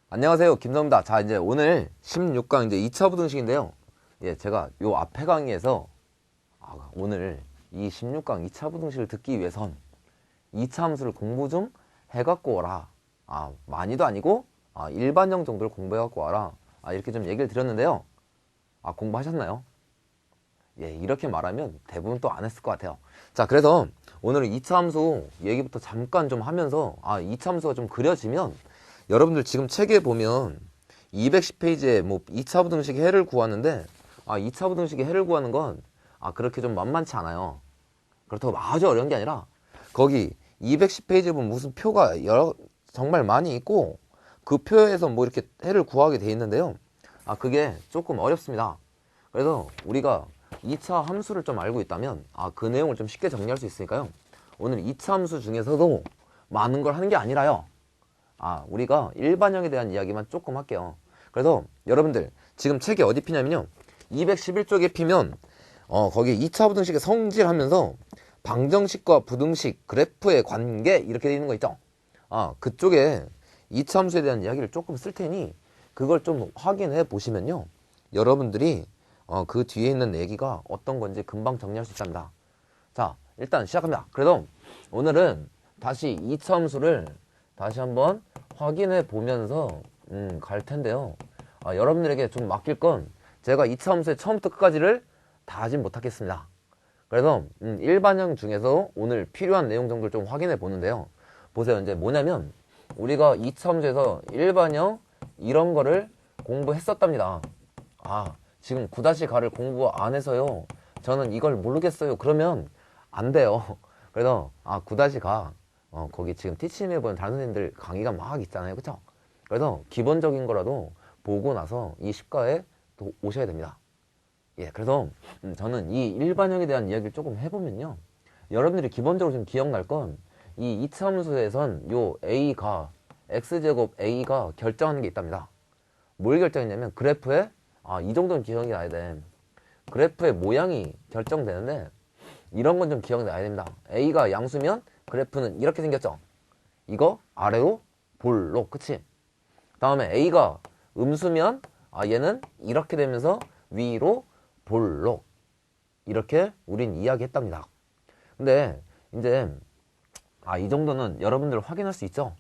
안녕하세요, 김성입니다. 자, 이제 오늘 16강 이제 2차 부등식인데요. 예, 제가 요 앞에 강의에서 오늘 이 16강 2차 부등식을 듣기 위해선 2차 함수를 공부 좀 해갖고 와라. 많이도 아니고 일반형 정도를 공부해갖고 와라. 이렇게 좀 얘기를 드렸는데요. 공부하셨나요? 예, 이렇게 말하면 대부분 또 안 했을 것 같아요. 자, 그래서 오늘은 2차 함수 얘기부터 잠깐 좀 하면서 2차 함수가 좀 그려지면 여러분들 지금 책에 보면 210페이지에 뭐 2차 부등식 해를 구하는데 2차 부등식의 해를 구하는 건 그렇게 좀 만만치 않아요. 그렇다고 아주 어려운 게 아니라 거기 210페이지에 보면 무슨 표가 정말 많이 있고 그 표에서 뭐 이렇게 해를 구하게 돼 있는데요. 그게 조금 어렵습니다. 그래서 우리가 2차 함수를 좀 알고 있다면 그 내용을 좀 쉽게 정리할 수 있으니까요. 오늘 2차 함수 중에서도 많은 걸 하는 게 아니라요. 우리가 일반형에 대한 이야기만 조금 할게요. 그래서 여러분들 지금 책이 어디 피냐면요. 211쪽에 피면 거기 2차 부등식의 성질하면서 방정식과 부등식, 그래프의 관계 이렇게 되어 있는 거 있죠. 그쪽에 2차 함수에 대한 이야기를 조금 쓸 테니 그걸 좀 확인해 보시면요. 여러분들이 그 뒤에 있는 얘기가 어떤 건지 금방 정리할 수 있답니다. 자, 일단 시작합니다. 그래도 오늘은 다시 2차 함수를 다시 한번 확인해 보면서 갈 텐데요. 여러분들에게 좀 맡길 건 제가 2차 함수의 처음부터 끝까지를 다 하진 못하겠습니다. 그래서 일반형 중에서 오늘 필요한 내용 정도를 좀 확인해 보는데요. 보세요. 이제 뭐냐면 우리가 2차 함수에서 일반형 이런 거를 공부했었답니다. 지금 9-가를 공부 안 해서요. 저는 이걸 모르겠어요. 그러면 안 돼요. 그래서 9-가 거기 지금 티칭해 보는 다른 선생님들 강의가 막 있잖아요. 그쵸? 그래서 기본적인 거라도 보고 나서 이 10과에 또 오셔야 됩니다. 예, 그래서 저는 이 일반형에 대한 이야기를 조금 해보면요. 여러분들이 기본적으로 좀 기억날 건 이 2차 함수에선 요 A가 X제곱 A가 결정하는 게 있답니다. 뭘 결정했냐면 그래프에 이 정도는 기억이 나야 돼. 그래프의 모양이 결정되는데 이런 건 좀 기억나야 됩니다. A가 양수면 그래프는 이렇게 생겼죠. 이거 아래로 볼록, 그치? 다음에 A가 음수면 얘는 이렇게 되면서 위로 볼록, 이렇게 우린 이야기했답니다. 근데 이제 이 정도는 여러분들 확인할 수 있죠.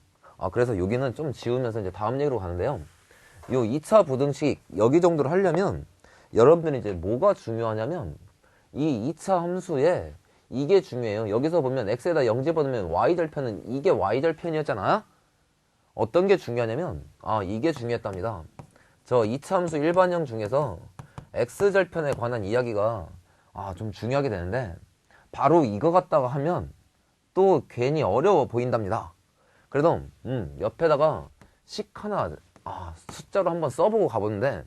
그래서 여기는 좀 지우면서 이제 다음 얘기로 가는데요. 요 2차 부등식 여기 정도를 하려면 여러분들이 이제 뭐가 중요하냐면 이 2차 함수에 이게 중요해요. 여기서 보면 x에다 0 집어넣으면 y절편은 이게 y절편이었잖아. 어떤 게 중요하냐면 이게 중요했답니다. 저 2차 함수 일반형 중에서 x절편에 관한 이야기가 좀 중요하게 되는데 바로 이거 갖다가 하면 또 괜히 어려워 보인답니다. 그래도 옆에다가 식 하나 숫자로 한번 써보고 가보는데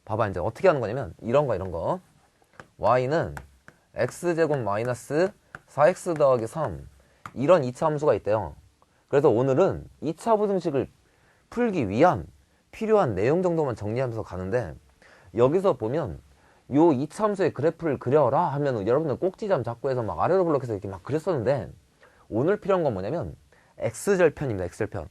봐봐. 이제 어떻게 하는 거냐면 이런 거 y는 x제곱 마이너스 4x 더하기 3 이런 2차 함수가 있대요. 그래서 오늘은 2차 부등식을 풀기 위한 필요한 내용 정도만 정리하면서 가는데 여기서 보면 요 2차 함수의 그래프를 그려라 하면 여러분들 꼭지점 잡고 해서 막 아래로 블록해서 이렇게 막 그렸었는데 오늘 필요한 건 뭐냐면 x절편입니다. x절편.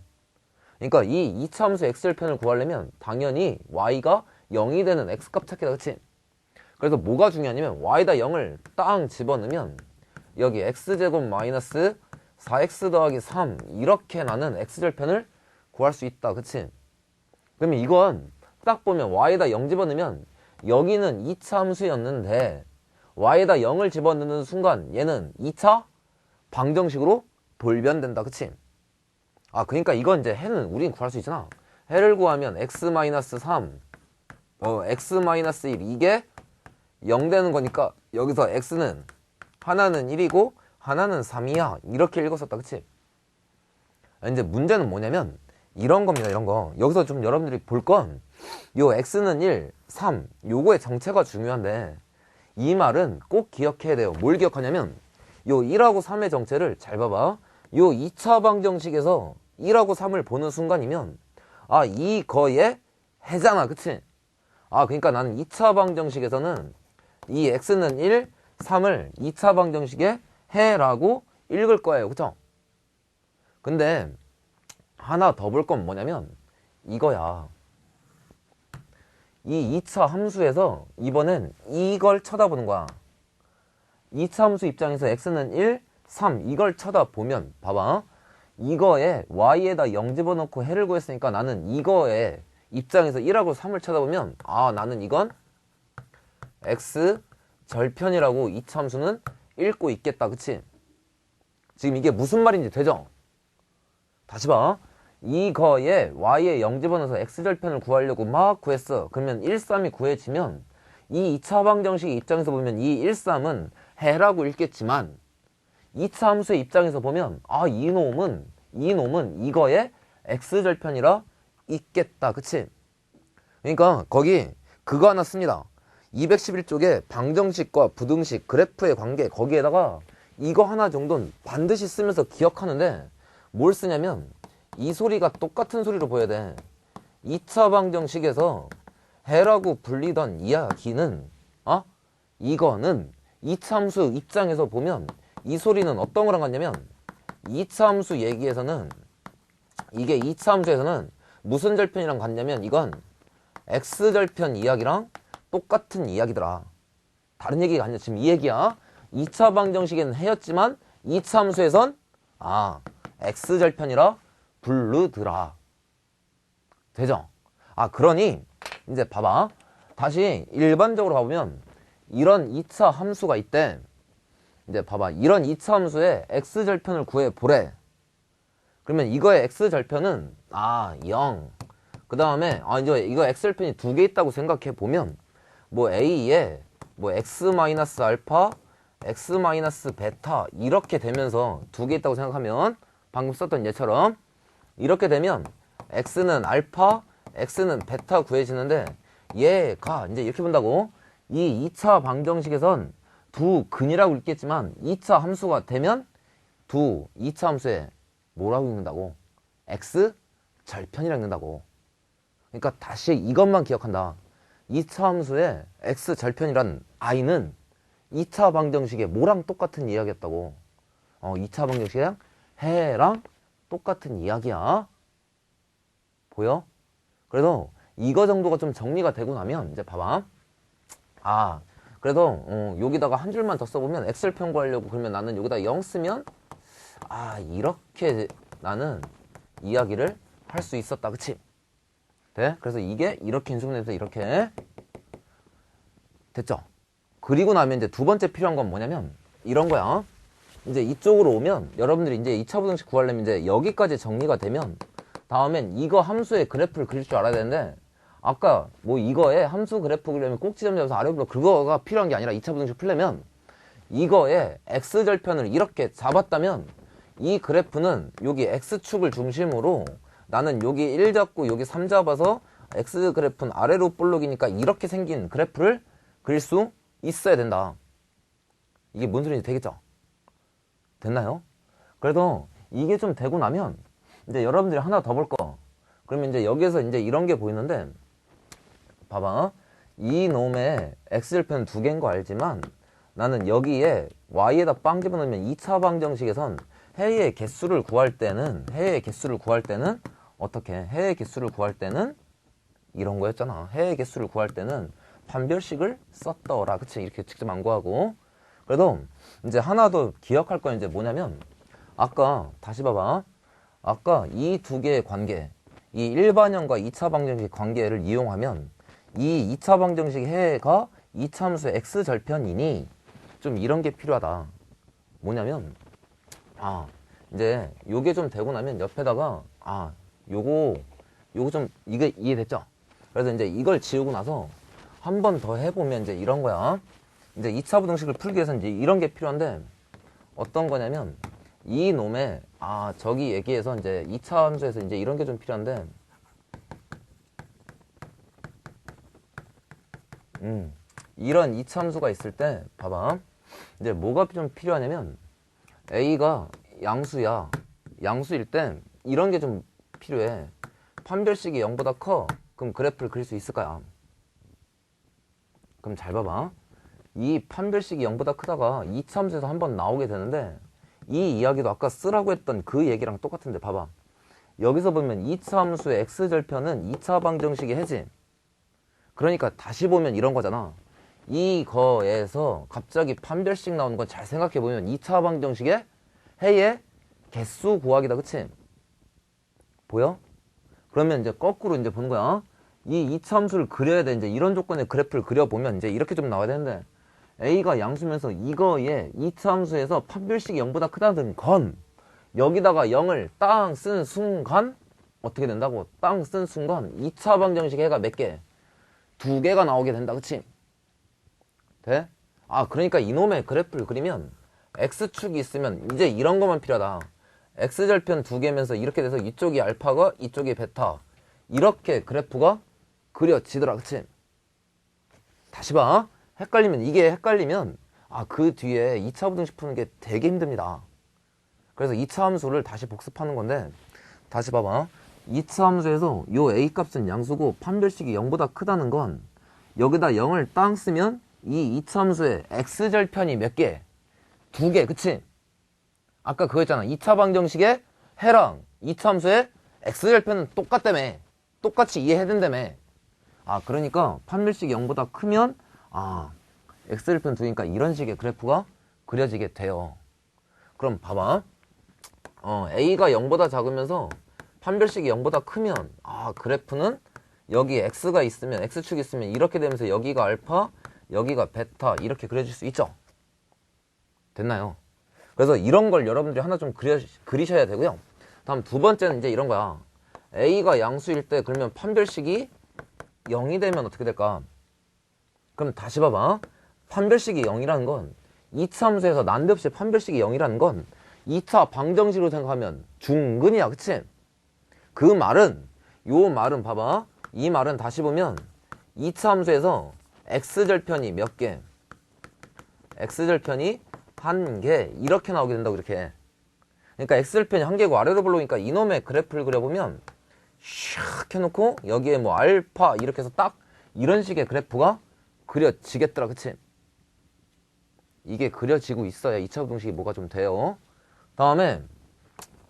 그러니까 이 2차 함수 x절편을 구하려면 당연히 y가 0이 되는 x값 찾기다. 그치? 그래서 뭐가 중요하냐면 y에다 0을 땅 집어넣으면 여기 x제곱 마이너스 4x 더하기 3 이렇게 나는 x절편을 구할 수 있다. 그치? 그러면 이건 딱 보면 y에다 0 집어넣으면 여기는 2차 함수였는데 y에다 0을 집어넣는 순간 얘는 2차 방정식으로 돌변된다. 그치? 그러니까 이건 이제 해는 우린 구할 수 있잖아. 해를 구하면 x-3 x-1 이게 0 되는 거니까 여기서 x는 하나는 1이고 하나는 3이야. 이렇게 읽었었다. 그치? 이제 문제는 뭐냐면 이런 겁니다. 이런 거. 여기서 좀 여러분들이 볼 건 요 x는 1, 3 요거의 정체가 중요한데 이 말은 꼭 기억해야 돼요. 뭘 기억하냐면 요 1하고 3의 정체를 잘 봐봐. 요 2차 방정식에서 1하고 3을 보는 순간이면 이거의 해잖아. 그치? 그러니까 나는 2차 방정식에서는 이 x는 1, 3을 2차 방정식의 해라고 읽을 거예요. 그쵸? 근데 하나 더 볼 건 뭐냐면 이거야. 이 2차 함수에서 이번엔 이걸 쳐다보는 거야. 2차 함수 입장에서 x는 1, 3 이걸 쳐다보면 봐봐. 이거에 y에다 0 집어넣고 해를 구했으니까 나는 이거에 입장에서 1하고 3을 쳐다보면 아 나는 이건 x 절편이라고 2차 함수는 읽고 있겠다. 그치? 지금 이게 무슨 말인지 되죠? 다시 봐. 이거에 y에 0 집어넣어서 x절편을 구하려고 막 구했어. 그러면 1, 3이 구해지면 이 2차 방정식 입장에서 보면 이 1, 3은 해라고 읽겠지만 2차 함수의 입장에서 보면 아 이놈은 이거에 x절편이라 있겠다. 그치? 그러니까 거기 그거 하나 씁니다. 211쪽에 방정식과 부등식 그래프의 관계 거기에다가 이거 하나 정도는 반드시 쓰면서 기억하는데 뭘 쓰냐면 이 소리가 똑같은 소리로 보여야 돼. 2차 방정식에서 해라고 불리던 이야기는 이거는 2차 함수 입장에서 보면 이 소리는 어떤 거랑 같냐면 2차 함수 얘기에서는 이게 2차 함수에서는 무슨 절편이랑 같냐면 이건 x절편 이야기랑 똑같은 이야기더라. 다른 얘기가 아니야. 지금 이 얘기야. 2차 방정식에는 해였지만 2차 함수에선 x절편이라 부르더라. 되죠? 그러니 이제 봐봐. 다시 일반적으로 봐보면 이런 2차 함수가 있대. 이제 봐봐. 이런 2차 함수의 x절편을 구해보래. 그러면 이거의 x절편은 0. 그 다음에 이제 이거 x절편이 두 개 있다고 생각해 보면 뭐 a에 뭐 x-알파, x-베타 이렇게 되면서 두 개 있다고 생각하면 방금 썼던 얘처럼 이렇게 되면 x는 알파, x는 베타 구해지는데 얘가 이제 이렇게 본다고. 이 2차 방정식에선 두 근이라고 읽겠지만 2차 함수가 되면 2차 함수에 뭐라고 읽는다고? x 절편이라고 읽는다고. 그러니까 다시 이것만 기억한다. 2차 함수의 x 절편이란 i는 2차 방정식의 뭐랑 똑같은 이야기였다고. 2차 방정식이랑 해랑 똑같은 이야기야. 보여? 그래도 이거 정도가 좀 정리가 되고 나면 이제 봐봐. 그래도 여기다가 한 줄만 더 써보면 x절편 구하려고 그러면 나는 여기다 0 쓰면 이렇게 나는 이야기를 할 수 있었다. 그치? 돼? 그래서 이게 이렇게 인수분해돼서 이렇게 됐죠? 그리고 나면 이제 두 번째 필요한 건 뭐냐면 이런 거야. 이제 이쪽으로 오면 여러분들이 이제 2차 부등식 구하려면 이제 여기까지 정리가 되면 다음엔 이거 함수의 그래프를 그릴 줄 알아야 되는데 아까 뭐 이거에 함수 그래프 그리려면 꼭지점 잡아서 아래로 그거가 필요한 게 아니라 2차 부등식 풀려면 이거에 x절편을 이렇게 잡았다면 이 그래프는 여기 x축을 중심으로 나는 여기 1 잡고 여기 3 잡아서 x 그래프는 아래로 볼록이니까 이렇게 생긴 그래프를 그릴 수 있어야 된다. 이게 뭔 소리인지 되겠죠? 됐나요? 그래도 이게 좀 되고 나면 이제 여러분들이 하나 더 볼 거. 그러면 이제 여기에서 이제 이런 게 보이는데 봐봐. 이 놈의 x절편 두 개인 거 알지만 나는 여기에 y에다 빵 집어넣으면 2차 방정식에선 해의 개수를 구할 때는 어떻게? 해의 개수를 구할 때는 이런 거였잖아. 해의 개수를 구할 때는 판별식을 썼더라. 그치? 이렇게 직접 안 구하고. 그래도 이제 하나 더 기억할 건 이제 뭐냐면 아까 다시 봐봐. 아까 이 두 개의 관계, 이 일반형과 2차 방정식 관계를 이용하면 이 2차 방정식 해가 2차 함수의 x절편이니 좀 이런 게 필요하다. 뭐냐면 이제 요게 좀 되고 나면 옆에다가 요거 좀 이게 이해됐죠? 그래서 이제 이걸 지우고 나서 한 번 더 해보면 이제 이런 거야. 이제 2차 부등식을 풀기 위해서 이제 이런 게 필요한데 어떤 거냐면 이 놈의 저기 얘기해서 이제 2차 함수에서 이제 이런 게 좀 필요한데 이런 2차 함수가 있을 때 봐봐. 이제 뭐가 좀 필요하냐면 a가 양수야. 양수일 때 이런 게 좀 필요해. 판별식이 0보다 커. 그럼 그래프를 그릴 수 있을까요? 그럼 잘 봐봐. 이 판별식이 0보다 크다가 2차 함수에서 한번 나오게 되는데 이 이야기도 아까 쓰라고 했던 그 얘기랑 똑같은데 봐봐. 여기서 보면 2차 함수의 x절편은 2차 방정식의 해지. 그러니까 다시 보면 이런 거잖아. 이거에서 갑자기 판별식 나오는 건 잘 생각해보면 2차 방정식의 해의 개수 구하기다. 그치? 보여? 그러면 이제 거꾸로 이제 보는 거야. 이 2차 함수를 그려야 돼. 이제 이런 조건의 그래프를 그려보면 이제 이렇게 좀 나와야 되는데, A가 양수면서 이거의 2차 함수에서 판별식이 0보다 크다는 건 여기다가 0을 땅 쓴 순간 어떻게 된다고? 땅 쓴 순간 2차 방정식 해가 몇 개? 2개가 나오게 된다. 그치? 돼? 아, 그러니까 이놈의 그래프를 그리면 X축이 있으면 이제 이런 것만 필요하다. X절편 2개면서 이렇게 돼서 이쪽이 알파가 이쪽이 베타, 이렇게 그래프가 그려지더라. 그치? 다시 봐. 헷갈리면, 이게 헷갈리면 그 뒤에 2차 부등식 푸는 게 되게 힘듭니다. 그래서 2차 함수를 다시 복습하는 건데, 다시 봐봐. 2차 함수에서 요 A 값은 양수고 판별식이 0보다 크다는 건 여기다 0을 땅 쓰면 이 2차 함수의 X절편이 몇 개? 2개. 그치? 아까 그거 있잖아. 2차 방정식의 해랑 2차 함수의 X절편은 똑같다며. 똑같이 이해해야 된다며. 그러니까 판별식이 0보다 크면 X절편 2니까 이런 식의 그래프가 그려지게 돼요. 그럼 봐봐. A가 0보다 작으면서 판별식이 0보다 크면 그래프는 여기 X가 있으면, X축이 있으면 이렇게 되면서 여기가 알파, 여기가 베타, 이렇게 그려질 수 있죠. 됐나요? 그래서 이런 걸 여러분들이 하나 좀 그리셔야 되고요. 다음 두 번째는 이제 이런 거야. A가 양수일 때 그러면 판별식이 0이 되면 어떻게 될까? 그럼 다시 봐봐. 판별식이 0이라는 건 2차 함수에서 난데없이 판별식이 0이라는 건 2차 방정식으로 생각하면 중근이야. 그치? 그 말은, 요 말은 봐봐. 이 말은 다시 보면 2차 함수에서 X절편이 몇 개? X절편이 1개. 이렇게 나오게 된다고. 이렇게. 그러니까 X절편이 1개고 아래로 불러오니까 이놈의 그래프를 그려보면 샥 해놓고 여기에 뭐 알파 이렇게 해서 딱 이런 식의 그래프가 그려지겠더라. 그치? 이게 그려지고 있어야 2차 부등식이 뭐가 좀 돼요. 다음에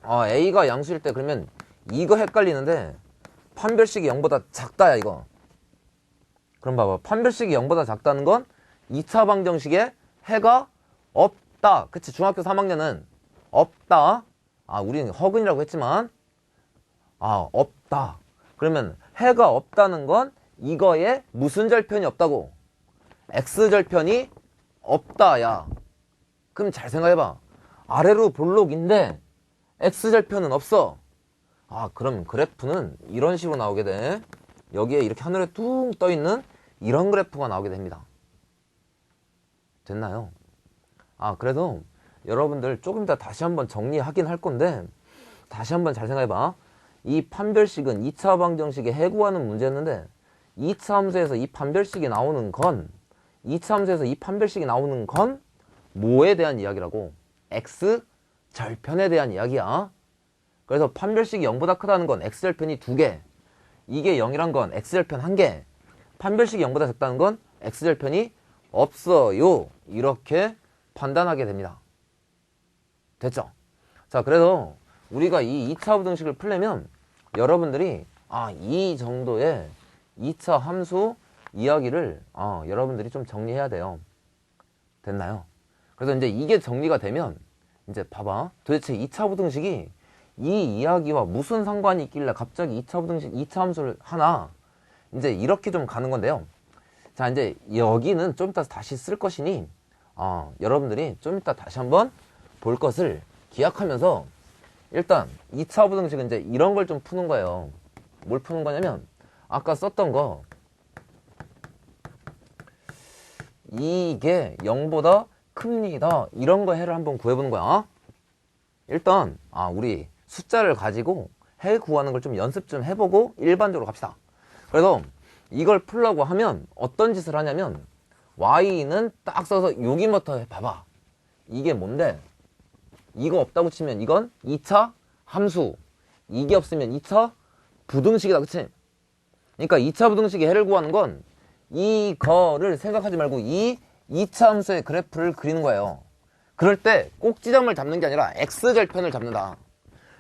A가 양수일 때 그러면 이거 헷갈리는데 판별식이 0보다 작다야 이거. 그럼 봐봐. 판별식이 0보다 작다는 건 2차 방정식에 해가 없다. 그치? 중학교 3학년은 없다. 우리는 허근이라고 했지만 없다. 그러면 해가 없다는 건 이거에 무슨 절편이 없다고? X절편이 없다. 야, 그럼 잘 생각해봐. 아래로 볼록인데 X절편은 없어. 그럼 그래프는 이런 식으로 나오게 돼. 여기에 이렇게 하늘에 뚱 떠있는 이런 그래프가 나오게 됩니다. 됐나요? 그래서 여러분들 조금 이따 다시 한번 정리하긴 할 건데, 다시 한번 잘 생각해봐. 이 판별식은 2차 방정식의 해구하는 문제였는데 2차 함수에서 이 판별식이 나오는 건 2차 함수에서 이 판별식이 나오는 건 뭐에 대한 이야기라고? X절편에 대한 이야기야. 그래서 판별식이 0보다 크다는 건 X절편이 2개, 이게 0이란 건 X절편 1개, 판별식이 0보다 작다는 건 X절편이 없어요. 이렇게 판단하게 됩니다. 됐죠? 자, 그래서 우리가 이 2차 부등식을 풀려면 여러분들이 이 정도의 2차 함수 이야기를 여러분들이 좀 정리해야 돼요. 됐나요? 그래서 이제 이게 정리가 되면 이제 봐봐. 도대체 2차 부등식이 이 이야기와 무슨 상관이 있길래 갑자기 2차 부등식 2차 함수를 하나, 이제 이렇게 좀 가는 건데요. 자, 이제 여기는 좀 이따 다시 쓸 것이니 여러분들이 좀 이따 다시 한번 볼 것을 기약하면서 일단 2차 부등식은 이제 이런 걸 좀 푸는 거예요. 뭘 푸는 거냐면 아까 썼던 거, 이게 0보다 큽니다. 이런 거 해를 한번 구해보는 거야. 일단 우리 숫자를 가지고 해 구하는 걸 좀 연습 좀 해보고 일반적으로 갑시다. 그래서 이걸 풀려고 하면 어떤 짓을 하냐면 y는 딱 써서 여기부터 봐봐. 이게 뭔데? 이거 없다고 치면 이건 2차 함수, 이게 없으면 2차 부등식이다. 그치? 그러니까 2차 부등식의 해를 구하는 건 이거를 생각하지 말고 이 2차 함수의 그래프를 그리는 거예요. 그럴 때 꼭지점을 잡는 게 아니라 X절편을 잡는다.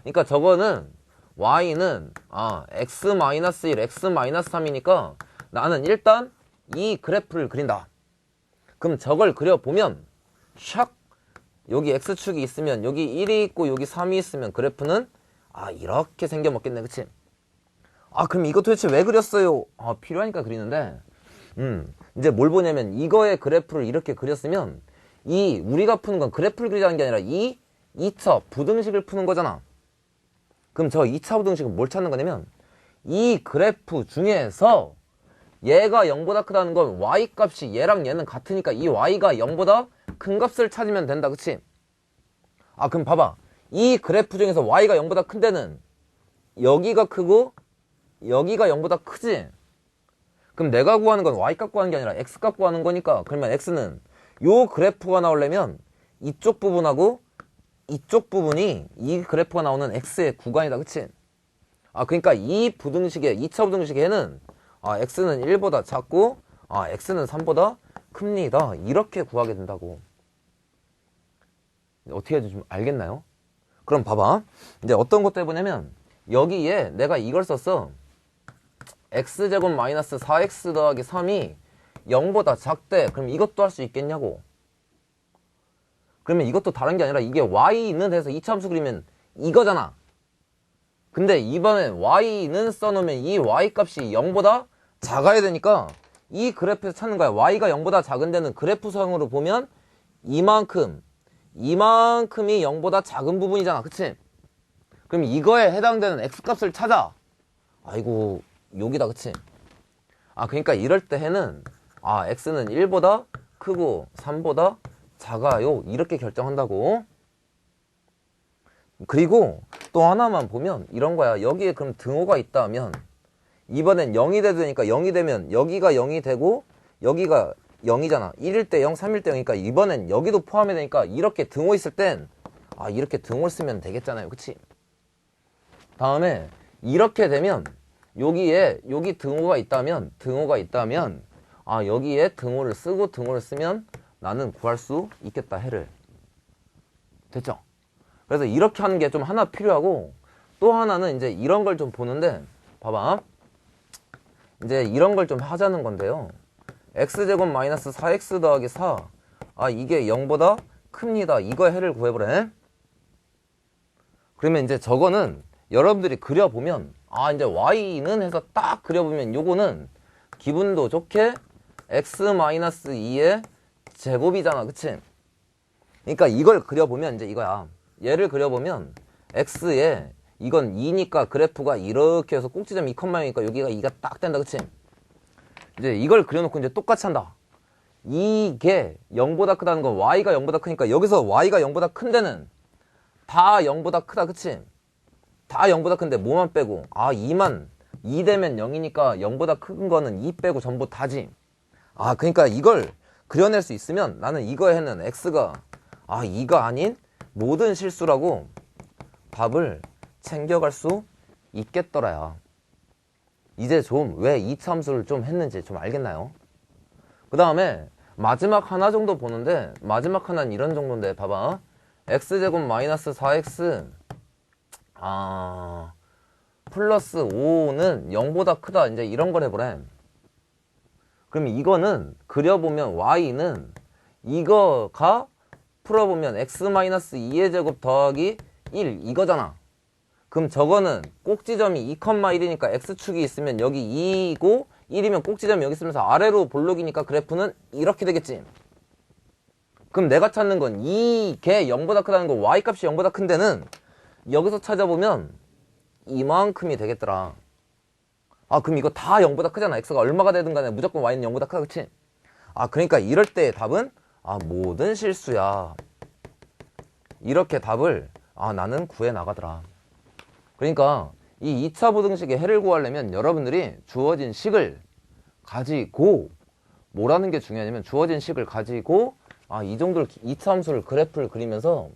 그러니까 저거는 y는 x-1, x-3이니까 나는 일단 이 그래프를 그린다. 그럼 저걸 그려보면 샥 여기 x축이 있으면 여기 1이 있고 여기 3이 있으면 그래프는 이렇게 생겨먹겠네. 그치? 그럼 이거 도대체 왜 그렸어요? 필요하니까 그리는데 이제 뭘 보냐면 이거의 그래프를 이렇게 그렸으면 우리가 푸는 건 그래프를 그리자는 게 아니라 2차 부등식을 푸는 거잖아. 그럼 저 2차 부등식은 뭘 찾는 거냐면 이 그래프 중에서 얘가 0보다 크다는 건 y 값이 얘랑 얘는 같으니까 이 y가 0보다 큰 값을 찾으면 된다. 그치? 그럼 봐봐. 이 그래프 중에서 y가 0보다 큰 데는 여기가 크고 여기가 0보다 크지? 그럼 내가 구하는 건 y 값 구하는 게 아니라 x 값 구하는 거니까 그러면 x는 요 그래프가 나오려면 이쪽 부분하고 이쪽 부분이 이 그래프가 나오는 x의 구간이다. 그치? 그러니까 이 부등식의 2차 부등식에는 x는 1보다 작고 x는 3보다 큽니다. 이렇게 구하게 된다고. 어떻게 해야지 좀 알겠나요? 그럼 봐봐. 이제 어떤 것도 해보냐면 여기에 내가 이걸 썼어. x제곱 마이너스 4x 더하기 3이 0보다 작대. 그럼 이것도 할 수 있겠냐고. 그러면 이것도 다른 게 아니라 이게 y는 해서 이차함수 그리면 이거잖아. 근데 이번엔 y는 써놓으면 이 y 값이 0보다 작아야 되니까 이 그래프에서 찾는 거야. y가 0보다 작은 데는 그래프상으로 보면 이만큼이 0보다 작은 부분이잖아. 그치? 그럼 이거에 해당되는 x값을 찾아. 아이고 여기다. 그치? 그러니까 이럴 때 해는 x는 1보다 크고 3보다 작아요. 이렇게 결정한다고. 그리고 또 하나만 보면 이런 거야. 여기에 그럼 등호가 있다면 이번엔 0이 되니까 0이 되면 여기가 0이 되고 여기가 0이잖아. 1일 때 0, 3일 때 0이니까 이번엔 여기도 포함이 되니까 이렇게 등호 있을 땐 이렇게 등호를 쓰면 되겠잖아요. 그치? 다음에 이렇게 되면 여기 등호가 있다면 여기에 등호를 쓰고 등호를 쓰면 나는 구할 수 있겠다. 해를. 됐죠? 그래서 이렇게 하는 게 좀 하나 필요하고 또 하나는 이제 이런 걸 좀 보는데 봐봐. 이제 이런 걸 좀 하자는 건데요. x제곱 마이너스 4x 더하기 4 이게 0보다 큽니다. 이거 해를 구해보래. 그러면 이제 저거는 여러분들이 그려보면 이제 y는 해서 딱 그려보면 요거는 기분도 좋게 x-2의 제곱이잖아. 그치? 그러니까 이걸 그려보면 이제 이거야. 얘를 그려보면 x에 이건 2니까 그래프가 이렇게 해서 꼭지점 2,0이니까 여기가 2가 딱 된다. 그치? 이제 이걸 그려놓고 이제 똑같이 한다. 이게 0보다 크다는 건 y가 0보다 크니까 여기서 y가 0보다 큰 데는 다 0보다 크다. 그치? 다 0보다 큰데 뭐만 빼고 2 되면 0이니까 0보다 큰 거는 2 빼고 전부 다지. 그러니까 이걸 그려낼 수 있으면 나는 이거에 해는 x가 2가 아닌 모든 실수라고 답을 챙겨갈 수 있겠더라야. 이제 좀 왜 이차함수를 좀 했는지 좀 알겠나요? 그 다음에 마지막 하나 정도 보는데 마지막 하나는 이런 정도인데 봐봐. x제곱 마이너스 4x 플러스 5는 0보다 크다. 이제 이런 걸 해보래. 그럼 이거는 그려보면 y는 이거가 풀어보면 x-2의 제곱 더하기 1 이거잖아. 그럼 저거는 꼭지점이 2,1이니까 x축이 있으면 여기 2이고 1이면 꼭지점이 여기 있으면서 아래로 볼록이니까 그래프는 이렇게 되겠지. 그럼 내가 찾는 건 이게 0보다 크다는 거 y값이 0보다 큰 데는 여기서 찾아보면 이만큼이 되겠더라. 그럼 이거 다 0보다 크잖아. x가 얼마가 되든 간에 무조건 y는 0보다 크다. 그치? 그러니까 이럴 때의 답은 모든 실수야. 이렇게 답을 나는 구해 나가더라. 그러니까 이 2차 부등식의 해를 구하려면 여러분들이 주어진 식을 가지고 뭐라는 게 중요하냐면 주어진 식을 가지고 이 정도를 2차 함수를 그래프를 그리면서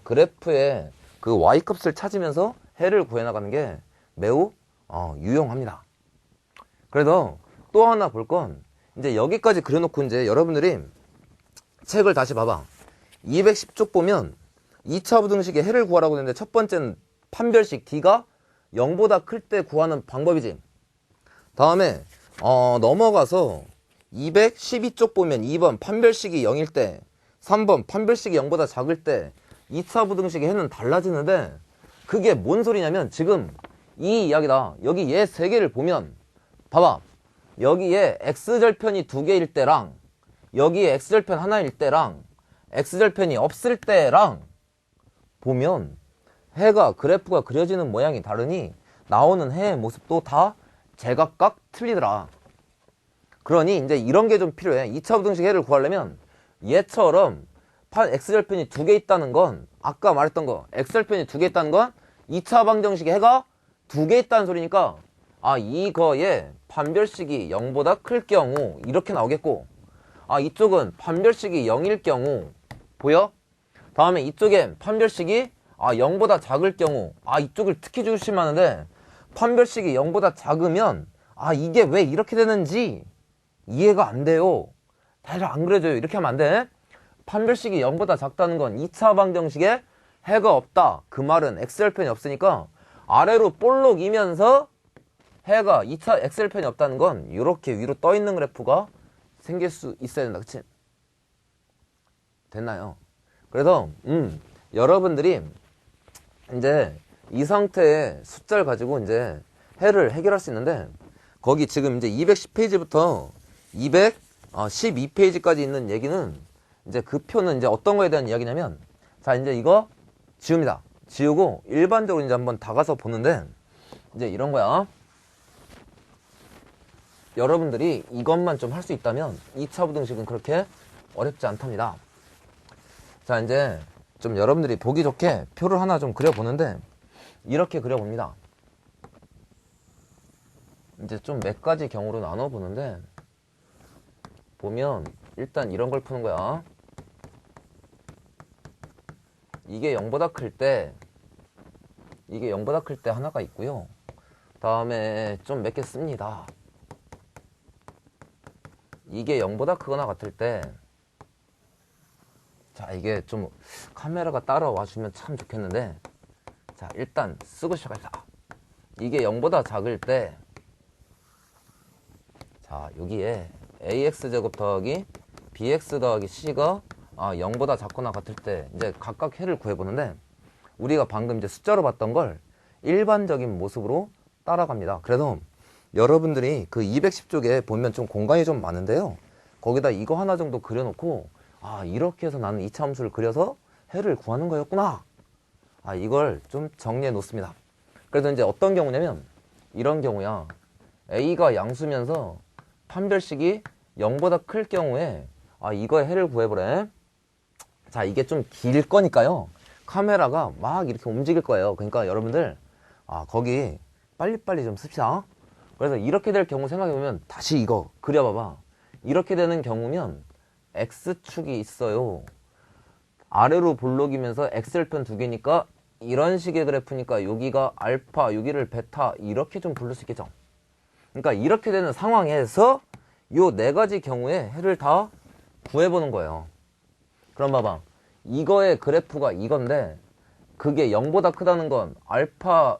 그래프의 그 y값을 찾으면서 해를 구해 나가는 게 매우 유용합니다. 그래서 또 하나 볼 건 이제 여기까지 그려놓고 이제 여러분들이 책을 다시 봐봐. 210쪽 보면 2차 부등식의 해를 구하라고 했는데 첫 번째는 판별식 D가 0보다 클 때 구하는 방법이지. 다음에 넘어가서 212쪽 보면 2번 판별식이 0일 때, 3번 판별식이 0보다 작을 때 2차 부등식의 해는 달라지는데, 그게 뭔 소리냐면 지금 이 이야기다. 여기 얘 세 개를 보면 봐봐. 여기에 x절편이 두 개일 때랑 여기에 x절편 하나일 때랑 x절편이 없을 때랑 보면 해가 그래프가 그려지는 모양이 다르니 나오는 해의 모습도 다 제각각 틀리더라. 그러니 이제 이런 게 좀 필요해. 2차 부등식 해를 구하려면 얘처럼 x절편이 두 개 있다는 건, 아까 말했던 거 x절편이 두 개 있다는 건 2차 방정식의 해가 두 개 있다는 소리니까, 이거에 판별식이 0보다 클 경우 이렇게 나오겠고, 이쪽은 판별식이 0일 경우 보여? 다음에 이쪽엔 판별식이 0보다 작을 경우, 이쪽을 특히 조심하는데, 판별식이 0보다 작으면 이게 왜 이렇게 되는지 이해가 안 돼요. 잘 안 그려져요. 이렇게 하면 안 돼. 판별식이 0보다 작다는 건 2차 방정식에 해가 없다. 그 말은 x절편이 없으니까 아래로 볼록이면서 해가 2차 x절편이 없다는 건 이렇게 위로 떠 있는 그래프가 생길 수 있어야 된다. 그치? 됐나요? 그래서 여러분들이 이제 이 상태의 숫자를 가지고 이제 해를 해결할 수 있는데, 거기 지금 이제 210페이지부터 212페이지까지 있는 얘기는 이제 그 표는 이제 어떤 거에 대한 이야기냐면, 자, 이제 이거 지웁니다. 지우고 일반적으로 이제 한번 다 가서 보는데, 이제 이런 거야. 여러분들이 이것만 좀 할 수 있다면 2차 부등식은 그렇게 어렵지 않답니다. 자, 이제 좀 여러분들이 보기 좋게 표를 하나 좀 그려보는데, 이렇게 그려봅니다. 이제 좀 몇 가지 경우로 나눠보는데, 보면 일단 이런 걸 푸는 거야. 이게 0보다 클 때, 이게 0보다 클 때 하나가 있고요. 다음에 좀 몇 개 씁니다. 이게 0보다 크거나 같을 때, 자, 이게 좀 카메라가 따라와 주면 참 좋겠는데, 자, 일단 쓰고 시작합니다. 이게 0보다 작을 때, 자, 여기에 ax제곱 더하기 bx 더하기 c가 0보다 작거나 같을 때 이제 각각 해를 구해보는데, 우리가 방금 이제 숫자로 봤던 걸 일반적인 모습으로 따라갑니다. 그래서 여러분들이 그 210쪽에 보면 좀 공간이 좀 많은데요, 거기다 이거 하나 정도 그려놓고 이렇게 해서 나는 2차 함수를 그려서 해를 구하는 거였구나, 이걸 좀 정리해 놓습니다. 그래서 이제 어떤 경우냐면 이런 경우야. a가 양수면서 판별식이 0보다 클 경우에 이거의 해를 구해보래. 자, 이게 좀 길 거니까요, 카메라가 막 이렇게 움직일 거예요. 그러니까 여러분들 거기 빨리빨리 좀 씁시다. 그래서 이렇게 될 경우 생각해보면, 다시 이거 그려봐봐. 이렇게 되는 경우면 x축이 있어요. 아래로 볼록이면서 x절편 두 개니까 이런 식의 그래프니까 여기가 알파, 여기를 베타, 이렇게 좀 부를 수 있겠죠. 그러니까 이렇게 되는 상황에서 요 네 가지 경우에 해를 다 구해보는 거예요. 그럼 봐봐. 이거의 그래프가 이건데, 그게 0보다 크다는 건 알파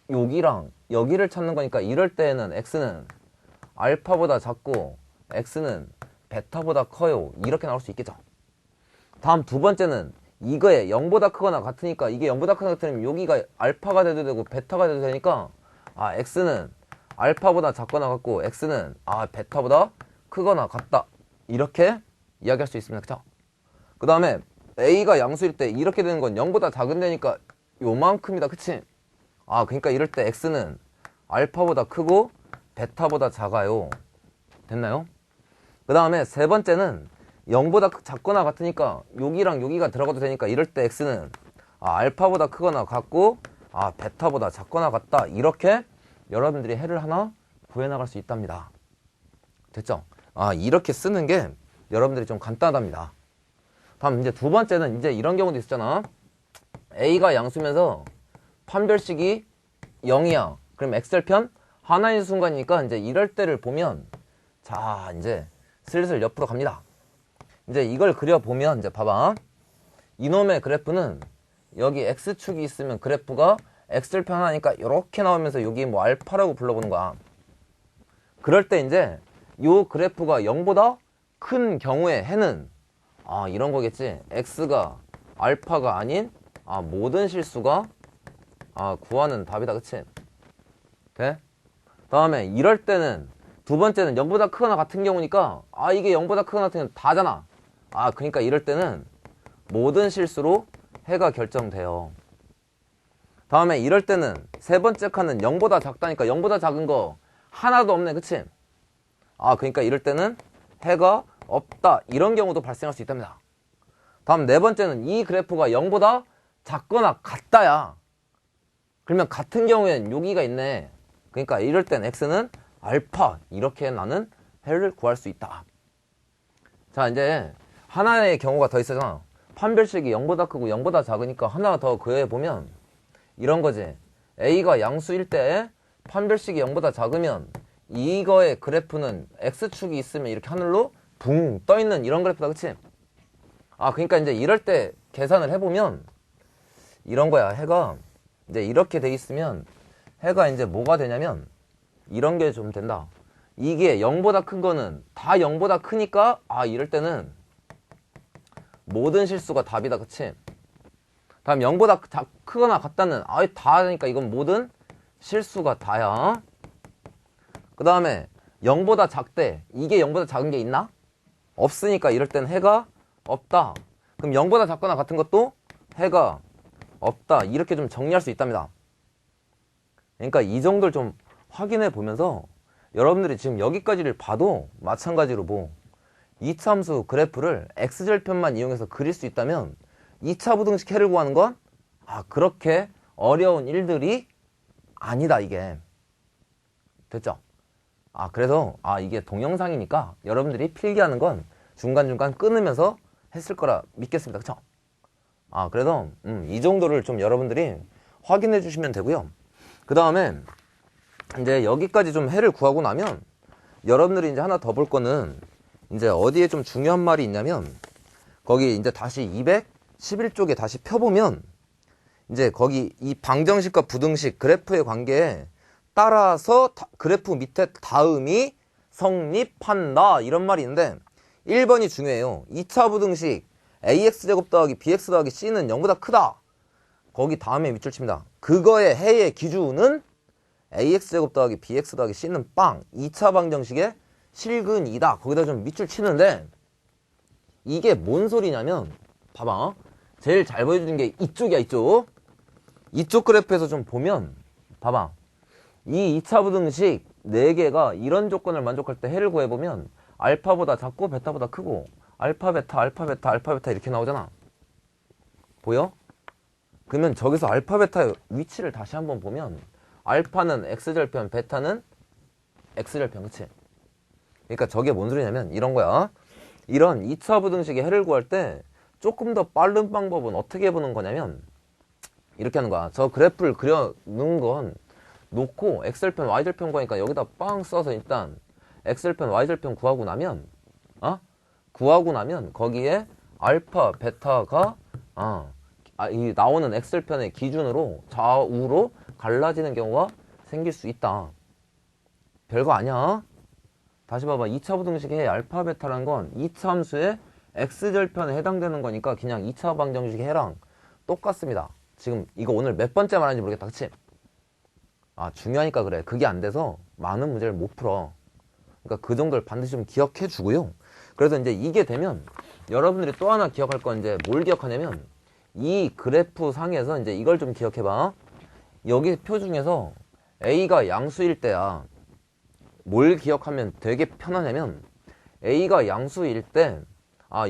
여기랑 여기를 찾는 거니까, 이럴 때에는 x는 알파보다 작고 x는 베타보다 커요. 이렇게 나올 수 있겠죠. 다음 두 번째는 이거에 0보다 크거나 같으니까, 이게 0보다 크거나 같으면 여기가 알파가 돼도 되고 베타가 돼도 되니까 x는 알파보다 작거나 같고 x는 베타보다 크거나 같다, 이렇게 이야기할 수 있습니다. 그쵸? 그 다음에 a가 양수일 때 이렇게 되는 건 0보다 작은 데니까 요만큼이다. 그치? 그러니까 이럴 때 x는 알파보다 크고 베타보다 작아요. 됐나요? 그 다음에 세 번째는 0보다 작거나 같으니까 여기랑 여기가 들어가도 되니까, 이럴 때 x는 알파보다 크거나 같고 베타보다 작거나 같다, 이렇게 여러분들이 해를 하나 구해나갈 수 있답니다. 됐죠? 이렇게 쓰는 게 여러분들이 좀 간단하답니다. 다음 이제 두 번째는 이제 이런 경우도 있었잖아. a가 양수면서 판별식이 0이야. 그럼 x절편 하나인 순간이니까 이제 이럴 때를 보면, 자, 이제 슬슬 옆으로 갑니다. 이제 이걸 그려보면, 이제 봐봐. 이놈의 그래프는 여기 x축이 있으면 그래프가 x절편 하나니까 이렇게 나오면서 여기 뭐 알파라고 불러보는 거야. 그럴 때 이제 요 그래프가 0보다 큰 경우에 해는 이런 거겠지. x가 알파가 아닌 모든 실수가 구하는 답이다. 그치? 돼? 다음에 이럴 때는 두 번째는 0보다 크거나 같은 경우니까 이게 0보다 크거나 같은 경우는 다잖아. 그러니까 이럴 때는 모든 실수로 해가 결정돼요. 다음에 이럴 때는 세 번째 칸은 0보다 작다니까 0보다 작은 거 하나도 없네. 그치? 그러니까 이럴 때는 해가 없다. 이런 경우도 발생할 수 있답니다. 다음 네 번째는 이 그래프가 0보다 작거나 같다야. 그러면 같은 경우에는 여기가 있네. 그러니까 이럴 땐 x는 알파 이렇게 나는 해를 구할 수 있다. 자, 이제 하나의 경우가 더 있어잖아. 판별식이 0보다 크고 0보다 작으니까 하나 더 그해보면 이런 거지. a가 양수일 때 판별식이 0보다 작으면 이거의 그래프는 x축이 있으면 이렇게 하늘로 붕 떠있는 이런 그래프다. 그치? 그러니까 이제 이럴 때 계산을 해보면 이런 거야. 해가 이제 이렇게 돼 있으면 해가 이제 뭐가 되냐면 이런 게 좀 된다. 이게 0보다 큰 거는 다 0보다 크니까 이럴 때는 모든 실수가 답이다. 그치? 다음 0보다 크거나 같다는 다 하니까 이건 모든 실수가 다야. 그 다음에 0보다 작대. 이게 0보다 작은 게 있나? 없으니까 이럴 땐 해가 없다. 그럼 0보다 작거나 같은 것도 해가 없다. 이렇게 좀 정리할 수 있답니다. 그러니까 이 정도를 좀 확인해 보면서 여러분들이 지금 여기까지를 봐도 마찬가지로 뭐 이차함수 그래프를 x절편만 이용해서 그릴 수 있다면 2차 부등식 해를 구하는 건 그렇게 어려운 일들이 아니다. 이게 됐죠? 그래서 이게 동영상이니까 여러분들이 필기하는 건 중간중간 끊으면서 했을 거라 믿겠습니다. 그쵸? 그래서 이 정도를 좀 여러분들이 확인해 주시면 되고요. 그 다음에 이제 여기까지 좀 해를 구하고 나면 여러분들이 이제 하나 더 볼 거는 이제 어디에 좀 중요한 말이 있냐면 거기 이제 다시 211쪽에 다시 펴보면 이제 거기 이 방정식과 부등식 그래프의 관계에 따라서 그래프 밑에 다음이 성립한다 이런 말이 있는데 1번이 중요해요. 2차 부등식 ax제곱 더하기 bx 더하기 c는 0보다 크다. 거기 다음에 밑줄 칩니다. 그거의 해의 기준은 ax제곱 더하기 bx 더하기 c는 빵 2차 방정식의 실근이다. 거기다 좀 밑줄 치는데 이게 뭔 소리냐면 봐봐. 제일 잘 보여주는 게 이쪽이야. 이쪽 그래프에서 좀 보면 봐봐. 이 2차 부등식 4개가 이런 조건을 만족할 때 해를 구해보면 알파보다 작고 베타보다 크고 알파 베타 알파 베타 알파 베타 이렇게 나오잖아. 보여? 그러면 저기서 알파 베타의 위치를 다시 한번 보면 알파는 x절편 베타는 x절편. 그치? 그러니까 저게 뭔 소리냐면 이런 거야. 이런 2차 부등식의 해를 구할 때 조금 더 빠른 방법은 어떻게 보는 거냐면 이렇게 하는 거야. 저 그래프를 그려 놓은 건 놓고 x절편 y절편 구하니까 여기다 빵 써서 일단 x절편 y절편 구하고 나면 거기에 알파 베타가 이 나오는 x절편의 기준으로 좌우로 갈라지는 경우가 생길 수 있다. 별거 아니야. 다시 봐봐. 2차 부등식의 알파 베타라는 건 2차 함수의 x절편에 해당되는 거니까 그냥 2차 방정식의 해랑 똑같습니다. 지금 이거 오늘 몇 번째 말하는지 모르겠다. 그치? 중요하니까 그래. 그게 안 돼서 많은 문제를 못 풀어. 그러니까 그 정도를 반드시 좀 기억해 주고요. 그래서 이제 이게 되면 여러분들이 또 하나 기억할 건 이제 뭘 기억하냐면 이 그래프 상에서 이제 이걸 좀 기억해 봐. 여기 표 중에서 A가 양수일 때야. 뭘 기억하면 되게 편하냐면 A가 양수일 때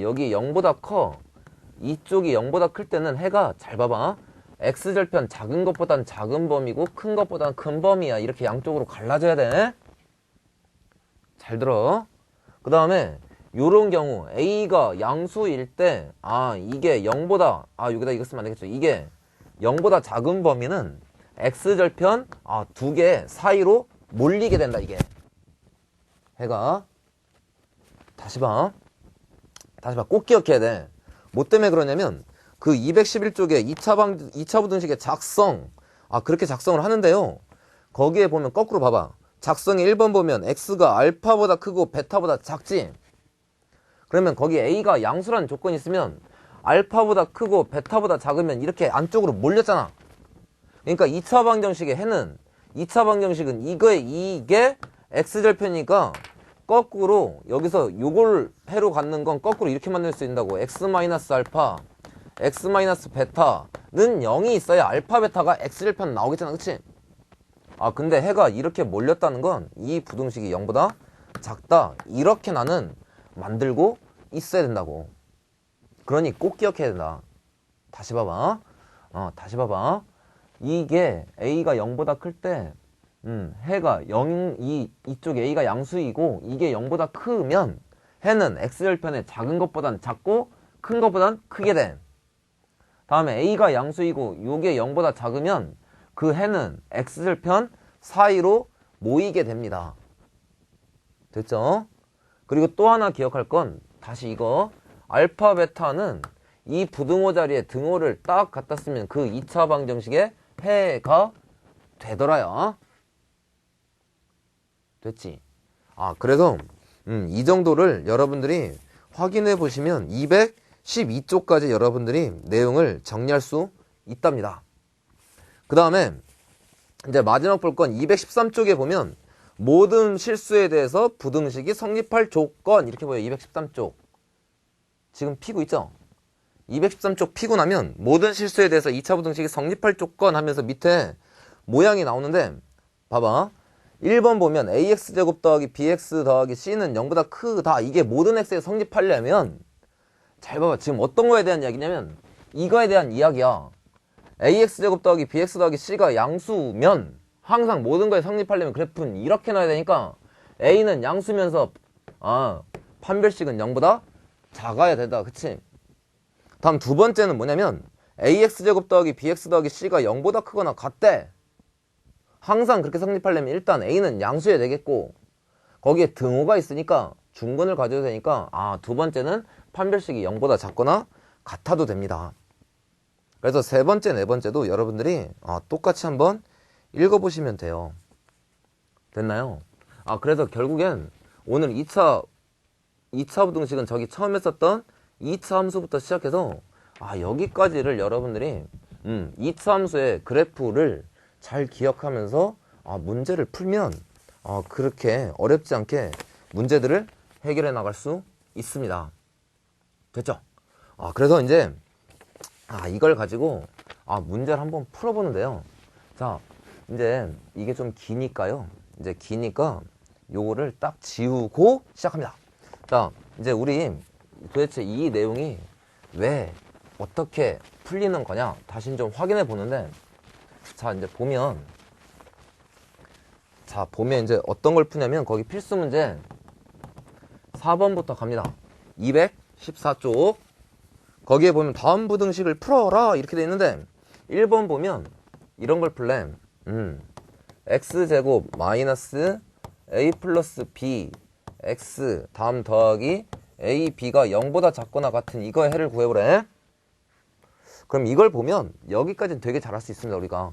여기 0보다 커. 이쪽이 0보다 클 때는 해가 잘 봐봐. x절편 작은 것보단 작은 범위고 큰 것보단 큰 범위야. 이렇게 양쪽으로 갈라져야 돼. 잘 들어. 그 다음에 요런 경우 A가 양수일 때 이게 0보다 여기다 이거 쓰면 안 되겠죠. 이게 0보다 작은 범위는 x절편 두 개 사이로 몰리게 된다. 이게 해가 다시 봐. 꼭 기억해야 돼. 뭐 때문에 그러냐면 그 211쪽에 2차 부등식의 작성 그렇게 작성을 하는데요. 거기에 보면 거꾸로 봐봐. 작성의 1번 보면 x가 알파보다 크고 베타보다 작지? 그러면 거기 a가 양수라는 조건이 있으면 알파보다 크고 베타보다 작으면 이렇게 안쪽으로 몰렸잖아. 그러니까 2차 방정식의 해는 2차 방정식은 이게 x절편이니까 거꾸로 여기서 요걸 해로 갖는 건 거꾸로 이렇게 만들 수 있다고. x-알파 x-베타는 0이 있어야 알파 베타가 x절편 나오겠잖아. 그치? 근데 해가 이렇게 몰렸다는 건 이 부등식이 0보다 작다. 이렇게 나는 만들고 있어야 된다고. 그러니 꼭 기억해야 된다. 다시 봐봐. 다시 봐봐. 이게 a가 0보다 클 때 해가 0, 이쪽 a가 양수이고 이게 0보다 크면 해는 x절편에 작은 것보단 작고 큰 것보단 크게 돼. 다음에 a가 양수이고 요게 0보다 작으면 그 해는 x절편 사이로 모이게 됩니다. 됐죠? 그리고 또 하나 기억할 건 다시 이거 알파 베타는 이 부등호 자리에 등호를 딱 갖다 쓰면 그 2차 방정식의 해가 되더라요. 됐지? 그래서 이 정도를 여러분들이 확인해 보시면 212쪽까지 여러분들이 내용을 정리할 수 있답니다. 그 다음에 이제 마지막 볼 건 213쪽에 보면 모든 실수에 대해서 부등식이 성립할 조건 이렇게 보여요. 213쪽 지금 피고 있죠? 213쪽 피고 나면 모든 실수에 대해서 2차 부등식이 성립할 조건 하면서 밑에 모양이 나오는데 봐봐. 1번 보면 ax제곱 더하기 bx 더하기 c는 0보다 크다. 이게 모든 x에 성립하려면 잘 봐봐. 지금 어떤 거에 대한 이야기냐면 이거에 대한 이야기야. ax제곱 더하기 bx 더하기 c가 양수면 항상 모든 거에 성립하려면 그래프는 이렇게 나와야 되니까 a는 양수면서 판별식은 0보다 작아야 된다. 그치? 다음 두 번째는 뭐냐면 ax제곱 더하기 bx 더하기 c가 0보다 크거나 같대. 항상 그렇게 성립하려면 일단 a는 양수여야 되겠고 거기에 등호가 있으니까 중근을 가져도 되니까 두 번째는 판별식이 0보다 작거나 같아도 됩니다. 그래서 세 번째, 네 번째도 여러분들이 똑같이 한번 읽어보시면 돼요. 됐나요? 그래서 결국엔 오늘 2차 부등식은 저기 처음 했었던 2차 함수부터 시작해서 여기까지를 여러분들이 2차 함수의 그래프를 잘 기억하면서 문제를 풀면 그렇게 어렵지 않게 문제들을 해결해 나갈 수 있습니다. 됐죠? 그래서 이제 이걸 가지고 문제를 한번 풀어보는데요. 자, 이제 이게 좀 기니까요. 이제 기니까 요거를 딱 지우고 시작합니다. 자, 이제 우리 도대체 이 내용이 왜 어떻게 풀리는 거냐 다시 좀 확인해 보는데 자, 이제 보면 이제 어떤 걸 푸냐면 거기 필수 문제 4번부터 갑니다. 214쪽 거기에 보면 다음 부등식을 풀어라 이렇게 돼 있는데 1번 보면 이런 걸 풀래. x제곱 마이너스 a 플러스 b x 다음 더하기 a, b가 0보다 작거나 같은 이거의 해를 구해보래. 그럼 이걸 보면 여기까지는 되게 잘할 수 있습니다. 우리가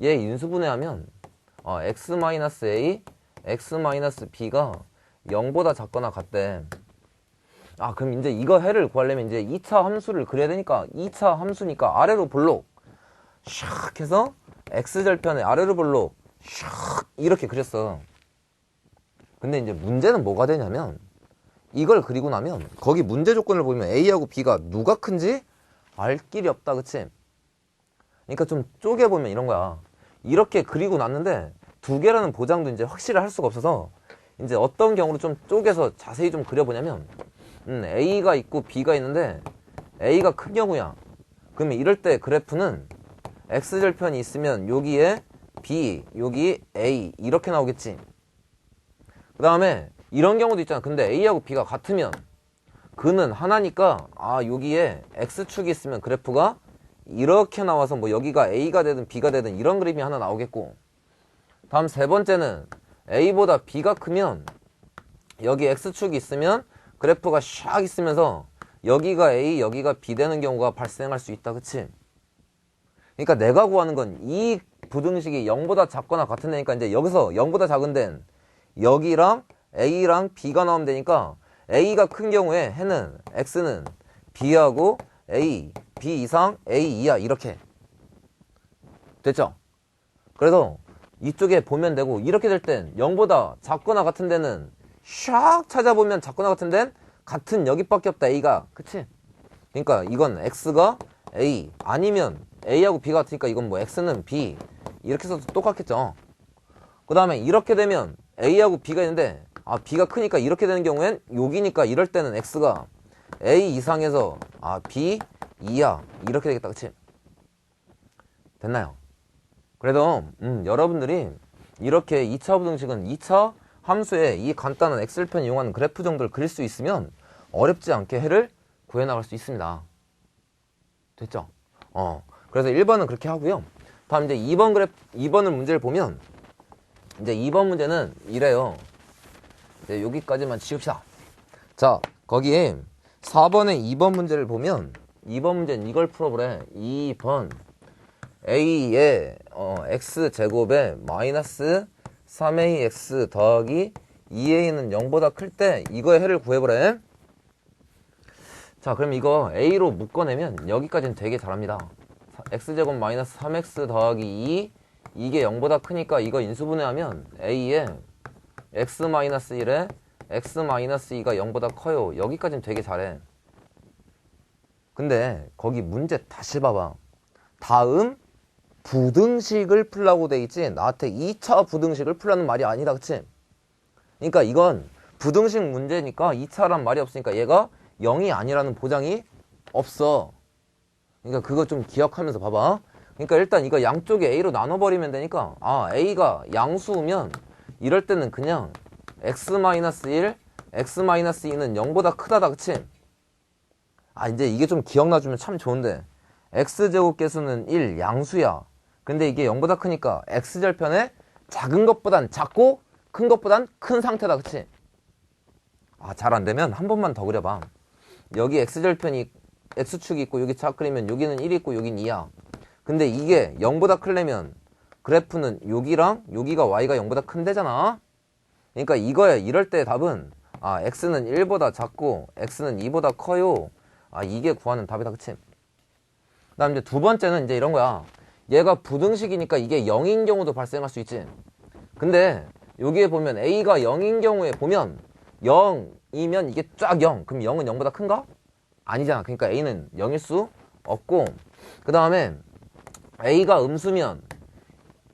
얘 인수분해하면 x-a, x-b가 0보다 작거나 같대. 그럼 이제 이거 해를 구하려면 이제 2차 함수를 그려야 되니까 2차 함수니까 아래로 볼록 샥 해서 x절편에 아래로 볼록 샥 이렇게 그렸어. 근데 이제 문제는 뭐가 되냐면 이걸 그리고 나면 거기 문제 조건을 보면 a하고 b가 누가 큰지 알 길이 없다. 그치? 그러니까 좀 쪼개보면 이런 거야. 이렇게 그리고 났는데 두 개라는 보장도 이제 확실히 할 수가 없어서 이제 어떤 경우로 좀 쪼개서 자세히 좀 그려보냐면 A가 있고 B가 있는데 A가 큰 경우야. 그러면 이럴 때 그래프는 X절편이 있으면 여기에 B, 여기 A 이렇게 나오겠지. 그 다음에 이런 경우도 있잖아. 근데 A하고 B가 같으면 그는 하나니까 여기에 X축이 있으면 그래프가 이렇게 나와서 뭐 여기가 A가 되든 B가 되든 이런 그림이 하나 나오겠고, 다음 세 번째는 A보다 B가 크면 여기 X축이 있으면 그래프가 샥 있으면서 여기가 A, 여기가 B 되는 경우가 발생할 수 있다. 그치? 그러니까 내가 구하는 건 이 부등식이 0보다 작거나 같은 데니까 이제 여기서 0보다 작은 데는 여기랑 A랑 B가 나오면 되니까 A가 큰 경우에 해는 X는 B하고 A, B 이상 A 이하 이렇게 됐죠? 그래서 이쪽에 보면 되고 이렇게 될 땐 0보다 작거나 같은 데는 샥 찾아보면 작거나 같은 데는 같은 여기밖에 없다 A가 그치? 그러니까 이건 X가 A 아니면 A하고 B가 같으니까 이건 뭐 X는 B 이렇게 써도 똑같겠죠. 그 다음에 이렇게 되면 A하고 B가 있는데 B가 크니까 이렇게 되는 경우엔 여기니까 이럴 때는 X가 A 이상에서 B 이하 이렇게 되겠다 그치? 됐나요? 그래도 여러분들이 이렇게 2차 부등식은 2차 함수에 이 간단한 엑셀편 이용하는 그래프 정도를 그릴 수 있으면 어렵지 않게 해를 구해나갈 수 있습니다. 됐죠? 그래서 1번은 그렇게 하고요. 다음 이제 2번을 문제를 보면 이제 2번 문제는 이래요. 이제 여기까지만 지웁시다. 자, 거기에 4번의 2번 문제를 보면 2번 문제는 이걸 풀어보래. 2번 A의 X제곱에 마이너스 3AX 더하기 2A는 0보다 클 때 이거의 해를 구해보래. 자, 그럼 이거 A로 묶어내면 여기까지는 되게 잘합니다. X제곱 마이너스 3X 더하기 2 이게 0보다 크니까 이거 인수분해하면 A에 X 마이너스 1에 X 마이너스 2가 0보다 커요. 여기까지는 되게 잘해. 근데 거기 문제 다시 봐봐. 다음 부등식을 풀라고 돼 있지 나한테 2차 부등식을 풀라는 말이 아니다 그치? 그러니까 이건 부등식 문제니까 2차란 말이 없으니까 얘가 0이 아니라는 보장이 없어. 그러니까 그거 좀 기억하면서 봐봐. 그러니까 일단 이거 양쪽에 A로 나눠버리면 되니까 A가 양수면 이럴 때는 그냥 X-1, X-2는 0보다 크다다 그치? 이제 이게 좀 기억나주면 참 좋은데 X제곱 개수는 1 양수야. 근데 이게 0보다 크니까 X절편에 작은 것보단 작고 큰 것보단 큰 상태다 그치? 잘 안되면 한 번만 더 그려봐. 여기 X절편이 X축이 있고 여기 차 그리면 여기는 1이 있고 여기는 2야. 근데 이게 0보다 크려면 그래프는 여기랑 여기가 Y가 0보다 큰데잖아. 그러니까 이거야. 이럴 때 답은 X는 1보다 작고 X는 2보다 커요. 이게 구하는 답이다 그치? 그 다음 이제 두 번째는 이제 이런 거야. 얘가 부등식이니까 이게 0인 경우도 발생할 수 있지. 근데 여기에 보면 A가 0인 경우에 보면 0이면 이게 쫙 0. 그럼 0은 0보다 큰가? 아니잖아. 그러니까 A는 0일 수 없고 그 다음에 A가 음수면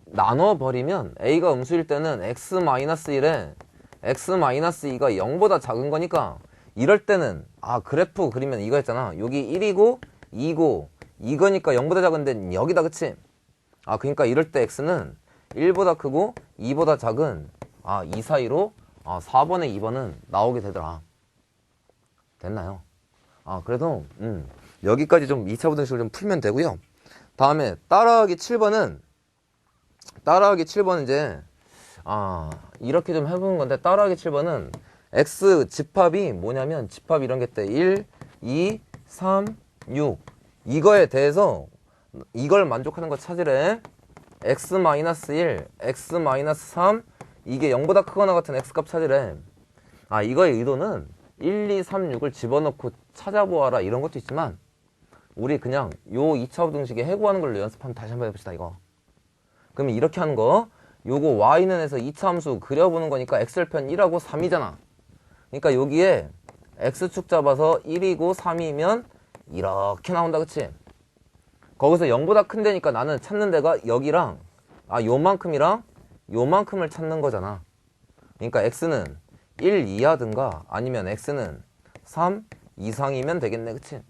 나눠버리면 A가 음수일 때는 X-1에 X-2가 0보다 작은 거니까 이럴 때는 그래프 그리면 이거 했잖아. 여기 1이고 2고 이거니까 0보다 작은데 여기다 그치? 그러니까 이럴 때 X는 1보다 크고 2보다 작은 이 사이로 4번에 2번은 나오게 되더라. 됐나요? 그래도 여기까지 좀 2차 부등식을 좀 풀면 되고요. 다음에 따라하기 7번은 이제 이렇게 좀 해보는 건데 따라하기 7번은 X 집합이 뭐냐면 집합 이런 게 있대. 1, 2, 3, 6 이거에 대해서 이걸 만족하는 거 찾으래. X-1, X-3 이게 0보다 크거나 같은 X값 찾으래. 이거의 의도는 1, 2, 3, 6을 집어넣고 찾아보아라 이런 것도 있지만 우리 그냥 요 2차 부등식에 해구하는 걸로 연습하면 다시 한번 해봅시다 이거. 그러면 이렇게 하는 거 요거 Y는 해서 2차 함수 그려보는 거니까 X절편 1하고 3이잖아. 그러니까 여기에 X축 잡아서 1이고 3이면 이렇게 나온다 그치? 거기서 0보다 큰 데니까 나는 찾는 데가 여기랑 요만큼이랑 요만큼을 찾는 거잖아. 그러니까 X는 1 이하든가 아니면 X는 3 이상이면 되겠네 그치?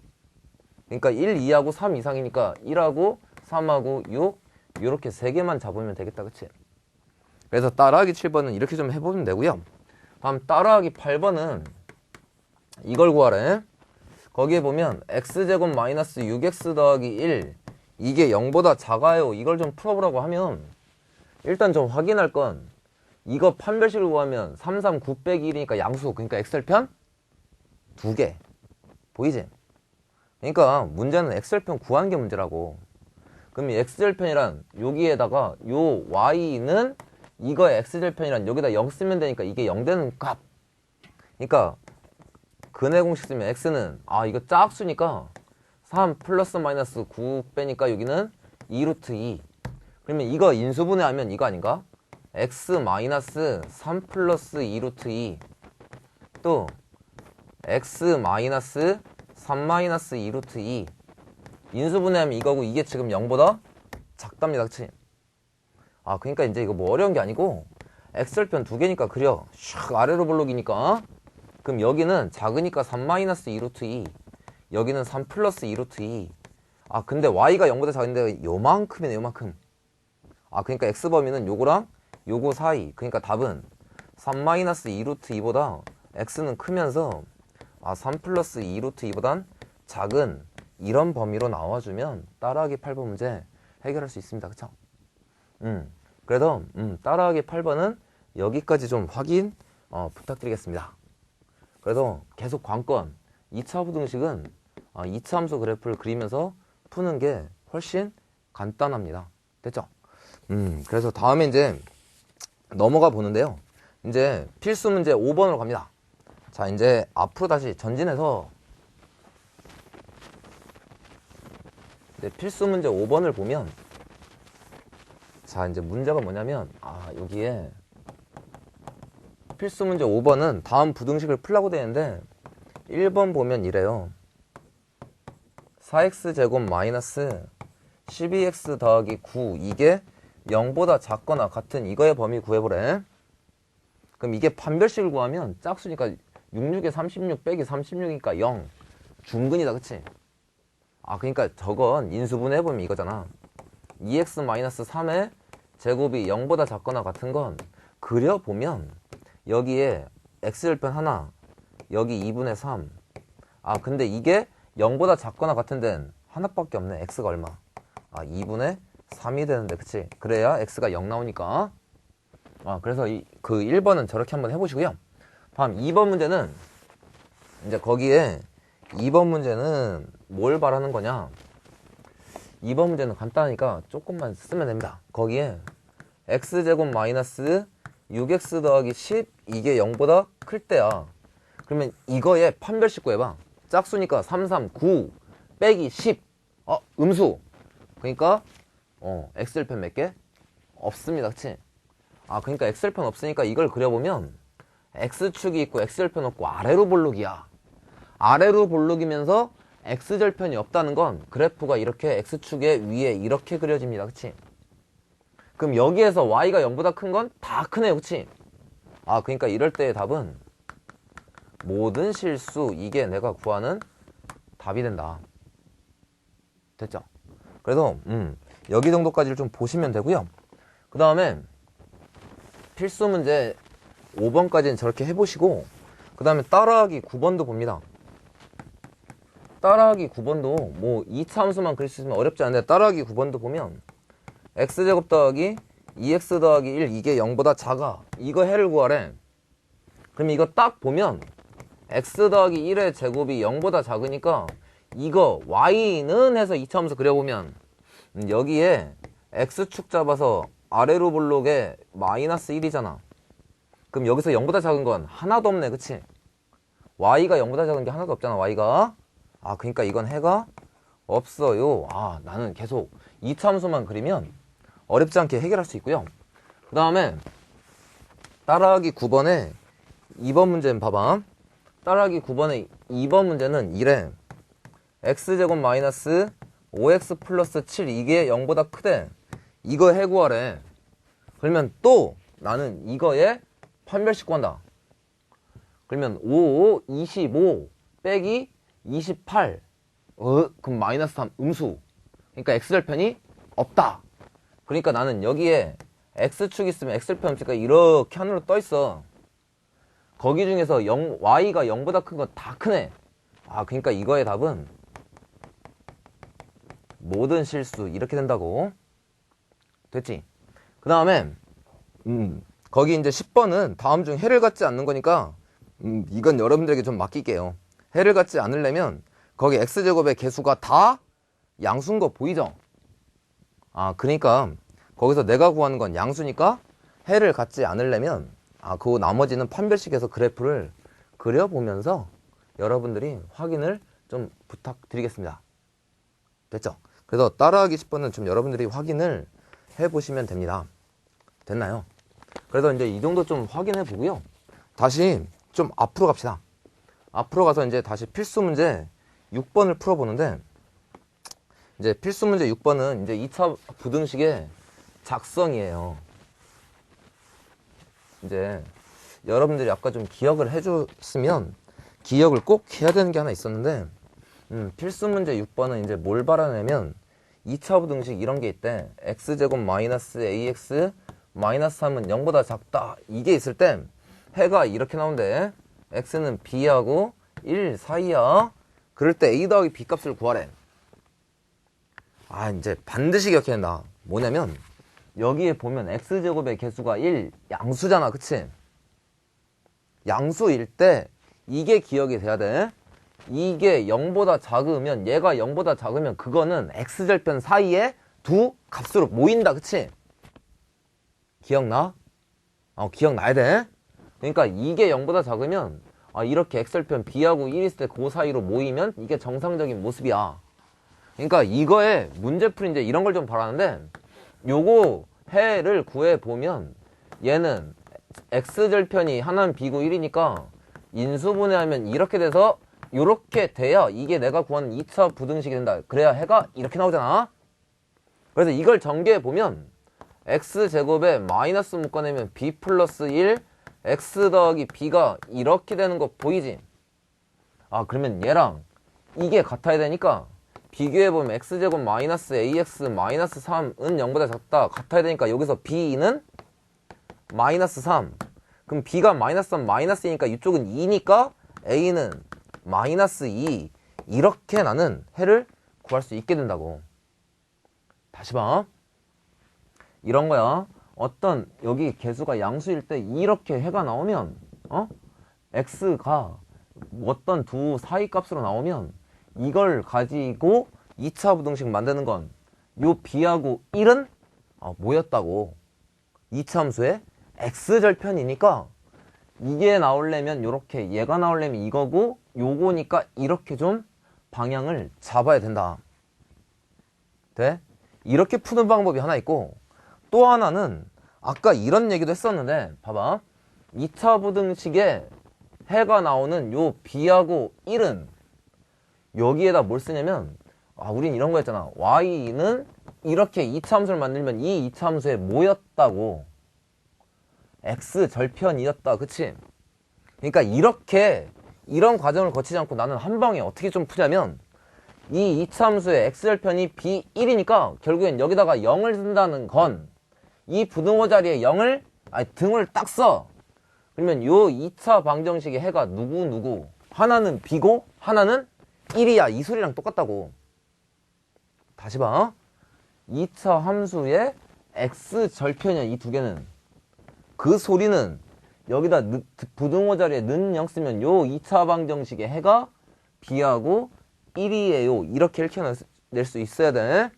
그러니까 1 이하고 3 이상이니까 1하고 3하고 6 이렇게 3개만 잡으면 되겠다 그치? 그래서 따라하기 7번은 이렇게 좀 해보면 되고요. 다음 따라하기 8번은 이걸 구하래. 거기에 보면 X제곱 마이너스 6X 더하기 1 이게 0보다 작아요. 이걸 좀 풀어보라고 하면 일단 좀 확인할 건 이거 판별식을 구하면 3, 3, 9 빼기 1이니까 양수 그러니까 X절편 2개 보이지? 그러니까 문제는 X절편 구하는 게 문제라고. 그럼 이 x절편이란 여기에다가 요 y는 이거의 x절편이란 여기다 0 쓰면 되니까 이게 0 되는 값. 그러니까 근해 공식 쓰면 x는 이거 짝수니까 3 플러스 마이너스 9 빼니까 여기는 2루트 2. 그러면 이거 인수분해하면 이거 아닌가? x 마이너스 3 플러스 2루트 2 또 x 마이너스 3 마이너스 2루트 2 인수분해하면 이거고 이게 지금 0보다 작답니다. 그치? 그러니까 이제 이거 뭐 어려운 게 아니고 x절편 두 개니까 그려. 슉 아래로 볼록이니까. 그럼 여기는 작으니까 3 마이너스 2루트 2 여기는 3 플러스 2루트 2 근데 y가 0보다 작은데 요만큼이네 요만큼. 그러니까 x범위는 요거랑 요거 사이. 그러니까 답은 3 마이너스 2루트 2보다 x는 크면서 3 플러스 2루트 2보단 작은 이런 범위로 나와주면 따라하기 8번 문제 해결할 수 있습니다. 그쵸? 그래서 따라하기 8번은 여기까지 좀 확인 부탁드리겠습니다. 그래서 계속 관건 2차 부등식은 2차 함수 그래프를 그리면서 푸는 게 훨씬 간단합니다. 됐죠? 그래서 다음에 이제 넘어가 보는데요. 이제 필수 문제 5번으로 갑니다. 자, 이제 앞으로 다시 전진해서 이제 필수 문제 5번을 보면 자, 이제 문제가 뭐냐면 여기에 필수 문제 5번은 다음 부등식을 풀라고 되는데 1번 보면 이래요. 4x제곱 마이너스 12x 더하기 9 이게 0보다 작거나 같은 이거의 범위 구해보래. 그럼 이게 판별식을 구하면 짝수니까 66에 36 빼기 36이니까 0 중근이다. 그치? 그러니까 저건 인수분해해보면 이거잖아. 2x-3의 제곱이 0보다 작거나 같은 건 그려보면 여기에 x절편 하나 여기 2분의 3 근데 이게 0보다 작거나 같은 데는 하나밖에 없네. x가 얼마? 2분의 3이 되는데 그치? 그래야 x가 0 나오니까 그래서 그 1번은 저렇게 한번 해보시고요. 다음 2번 문제는 이제 거기에 2번 문제는 뭘 말하는 거냐? 2번 문제는 간단하니까 조금만 쓰면 됩니다. 거기에 x제곱 마이너스 6x 더하기 10 이게 0보다 클 때야. 그러면 이거에 판별식 구해봐. 짝수니까 3, 3, 9 빼기 10 음수. 그러니까 x절편 몇 개? 없습니다. 그치? 그러니까 x절편 없으니까 이걸 그려보면 x축이 있고 x절편 없고 아래로 볼록이야. 아래로 볼록이면서 x절편이 없다는 건 그래프가 이렇게 x축의 위에 이렇게 그려집니다. 그치? 그럼 여기에서 y가 0보다 큰 건 다 크네요. 그치? 그러니까 이럴 때의 답은 모든 실수 이게 내가 구하는 답이 된다. 됐죠? 그래서 여기 정도까지를 좀 보시면 되고요. 그 다음에 필수 문제 5번까지는 저렇게 해보시고 그 다음에 따라하기 9번도 봅니다. 따라하기 9번도 뭐 2차 함수만 그릴 수 있으면 어렵지 않은데 따라하기 9번도 보면 x제곱 더하기 2x 더하기 1 이게 0보다 작아. 이거 해를 구하래. 그럼 이거 딱 보면 x 더하기 1의 제곱이 0보다 작으니까 이거 y는 해서 2차 함수 그려보면 여기에 x축 잡아서 아래로 볼록에 마이너스 1이잖아. 그럼 여기서 0보다 작은 건 하나도 없네. 그치? y가 0보다 작은 게 하나도 없잖아. y가. 그러니까 이건 해가 없어요. 나는 계속 2차 함수만 그리면 어렵지 않게 해결할 수 있고요. 그 다음에 따라하기 9번에 2번 문제는 봐봐. 따라하기 9번에 2번 문제는 이래. x제곱 마이너스 5x 플러스 7 이게 0보다 크대. 이거 해구하래. 그러면 또 나는 이거에 판별식 구한다. 그러면 5, 25 빼기 28 그럼 마이너스 3 음수. 그러니까 x절편이 없다. 그러니까 나는 여기에 x축 있으면 x절편 없으니까 이렇게 하늘로 떠있어. 거기 중에서 y가 0보다 큰 건 다 크네. 그러니까 이거의 답은 모든 실수 이렇게 된다고. 됐지? 그 다음에 거기 이제 10번은 다음 중 해를 갖지 않는 거니까 이건 여러분들에게 좀 맡길게요. 해를 갖지 않으려면 거기 x제곱의 개수가 다 양수인 거 보이죠? 그러니까 거기서 내가 구하는 건 양수니까 해를 갖지 않으려면 그 나머지는 판별식에서 그래프를 그려보면서 여러분들이 확인을 좀 부탁드리겠습니다. 됐죠? 그래서 따라하기 10번은 좀 여러분들이 확인을 해보시면 됩니다. 됐나요? 그래서 이제 이 정도 좀 확인해 보고요. 다시 좀 앞으로 갑시다. 앞으로 가서 이제 다시 필수 문제 6번을 풀어보는데, 이제 필수 문제 6번은 이제 2차 부등식의 작성이에요. 이제 여러분들이 아까 좀 기억을 해줬으면, 기억을 꼭 해야 되는 게 하나 있었는데, 필수 문제 6번은 이제 뭘 바라냐면 2차 부등식 이런 게 있대. x제곱 마이너스 ax 마이너스 3은 0보다 작다, 이게 있을 때 해가 이렇게 나온대. x는 b하고 1 사이야. 그럴 때 a 더하기 b 값을 구하래. 이제 반드시 기억해야 된다. 뭐냐면 여기에 보면 x제곱의 개수가 1 양수잖아, 그치? 양수일 때 이게 기억이 돼야 돼. 이게 0보다 작으면, 얘가 0보다 작으면 그거는 x절편 사이에 두 값으로 모인다, 그치? 기억나? 기억나야 돼. 그러니까 이게 0보다 작으면 이렇게 x절편 b하고 1 있을 때 그 사이로 모이면 이게 정상적인 모습이야. 그러니까 이거에 문제풀이 이제 이런 걸 좀 바라는데, 요거 해를 구해보면 얘는 x절편이 하나는 b고 1이니까 인수분해하면 이렇게 돼서 요렇게 돼야 이게 내가 구하는 2차 부등식이 된다. 그래야 해가 이렇게 나오잖아. 그래서 이걸 전개해보면 x제곱에 마이너스 묶어내면 b 플러스 1 x 더하기 b가 이렇게 되는 거 보이지? 그러면 얘랑 이게 같아야 되니까 비교해보면 x제곱 마이너스 ax 마이너스 3은 0보다 작다 같아야 되니까 여기서 b는 마이너스 3. 그럼 b가 마이너스 3 마이너스 2니까 이쪽은 2니까 a는 마이너스 2. 이렇게 나는 해를 구할 수 있게 된다고. 다시 봐. 이런 거야. 어떤 여기 개수가 양수일 때 이렇게 해가 나오면 x가 어떤 두 사이 값으로 나오면 이걸 가지고 2차 부등식 만드는 건 요 b하고 1은 뭐였다고? 2차 함수의 x절편이니까 이게 나오려면 요렇게, 얘가 나오려면 이거고 요거니까 이렇게 좀 방향을 잡아야 된다. 돼? 이렇게 푸는 방법이 하나 있고, 또 하나는 아까 이런 얘기도 했었는데 봐봐. 2차 부등식에 해가 나오는 요 b하고 1은 여기에다 뭘 쓰냐면 우린 이런 거 했잖아. y는 이렇게 2차 함수를 만들면 이 2차 함수에 뭐였다고? x절편이었다, 그치? 그러니까 이렇게 이런 과정을 거치지 않고 나는 한 방에 어떻게 좀 푸냐면, 이 2차 함수의 x절편이 b1이니까 결국엔 여기다가 0을 쓴다는 건 이 부등호 자리에 0을 등을 딱 써. 그러면 요 2차 방정식의 해가 누구 하나는 b고 하나는 1이야. 이 소리랑 똑같다고. 다시 봐. 2차 함수의 x절편이야, 이 두 개는. 그 소리는 여기다 부등호 자리에 는 0 쓰면 요 2차 방정식의 해가 b하고 1이에요. 이렇게 읽혀낼 수 있어야 돼.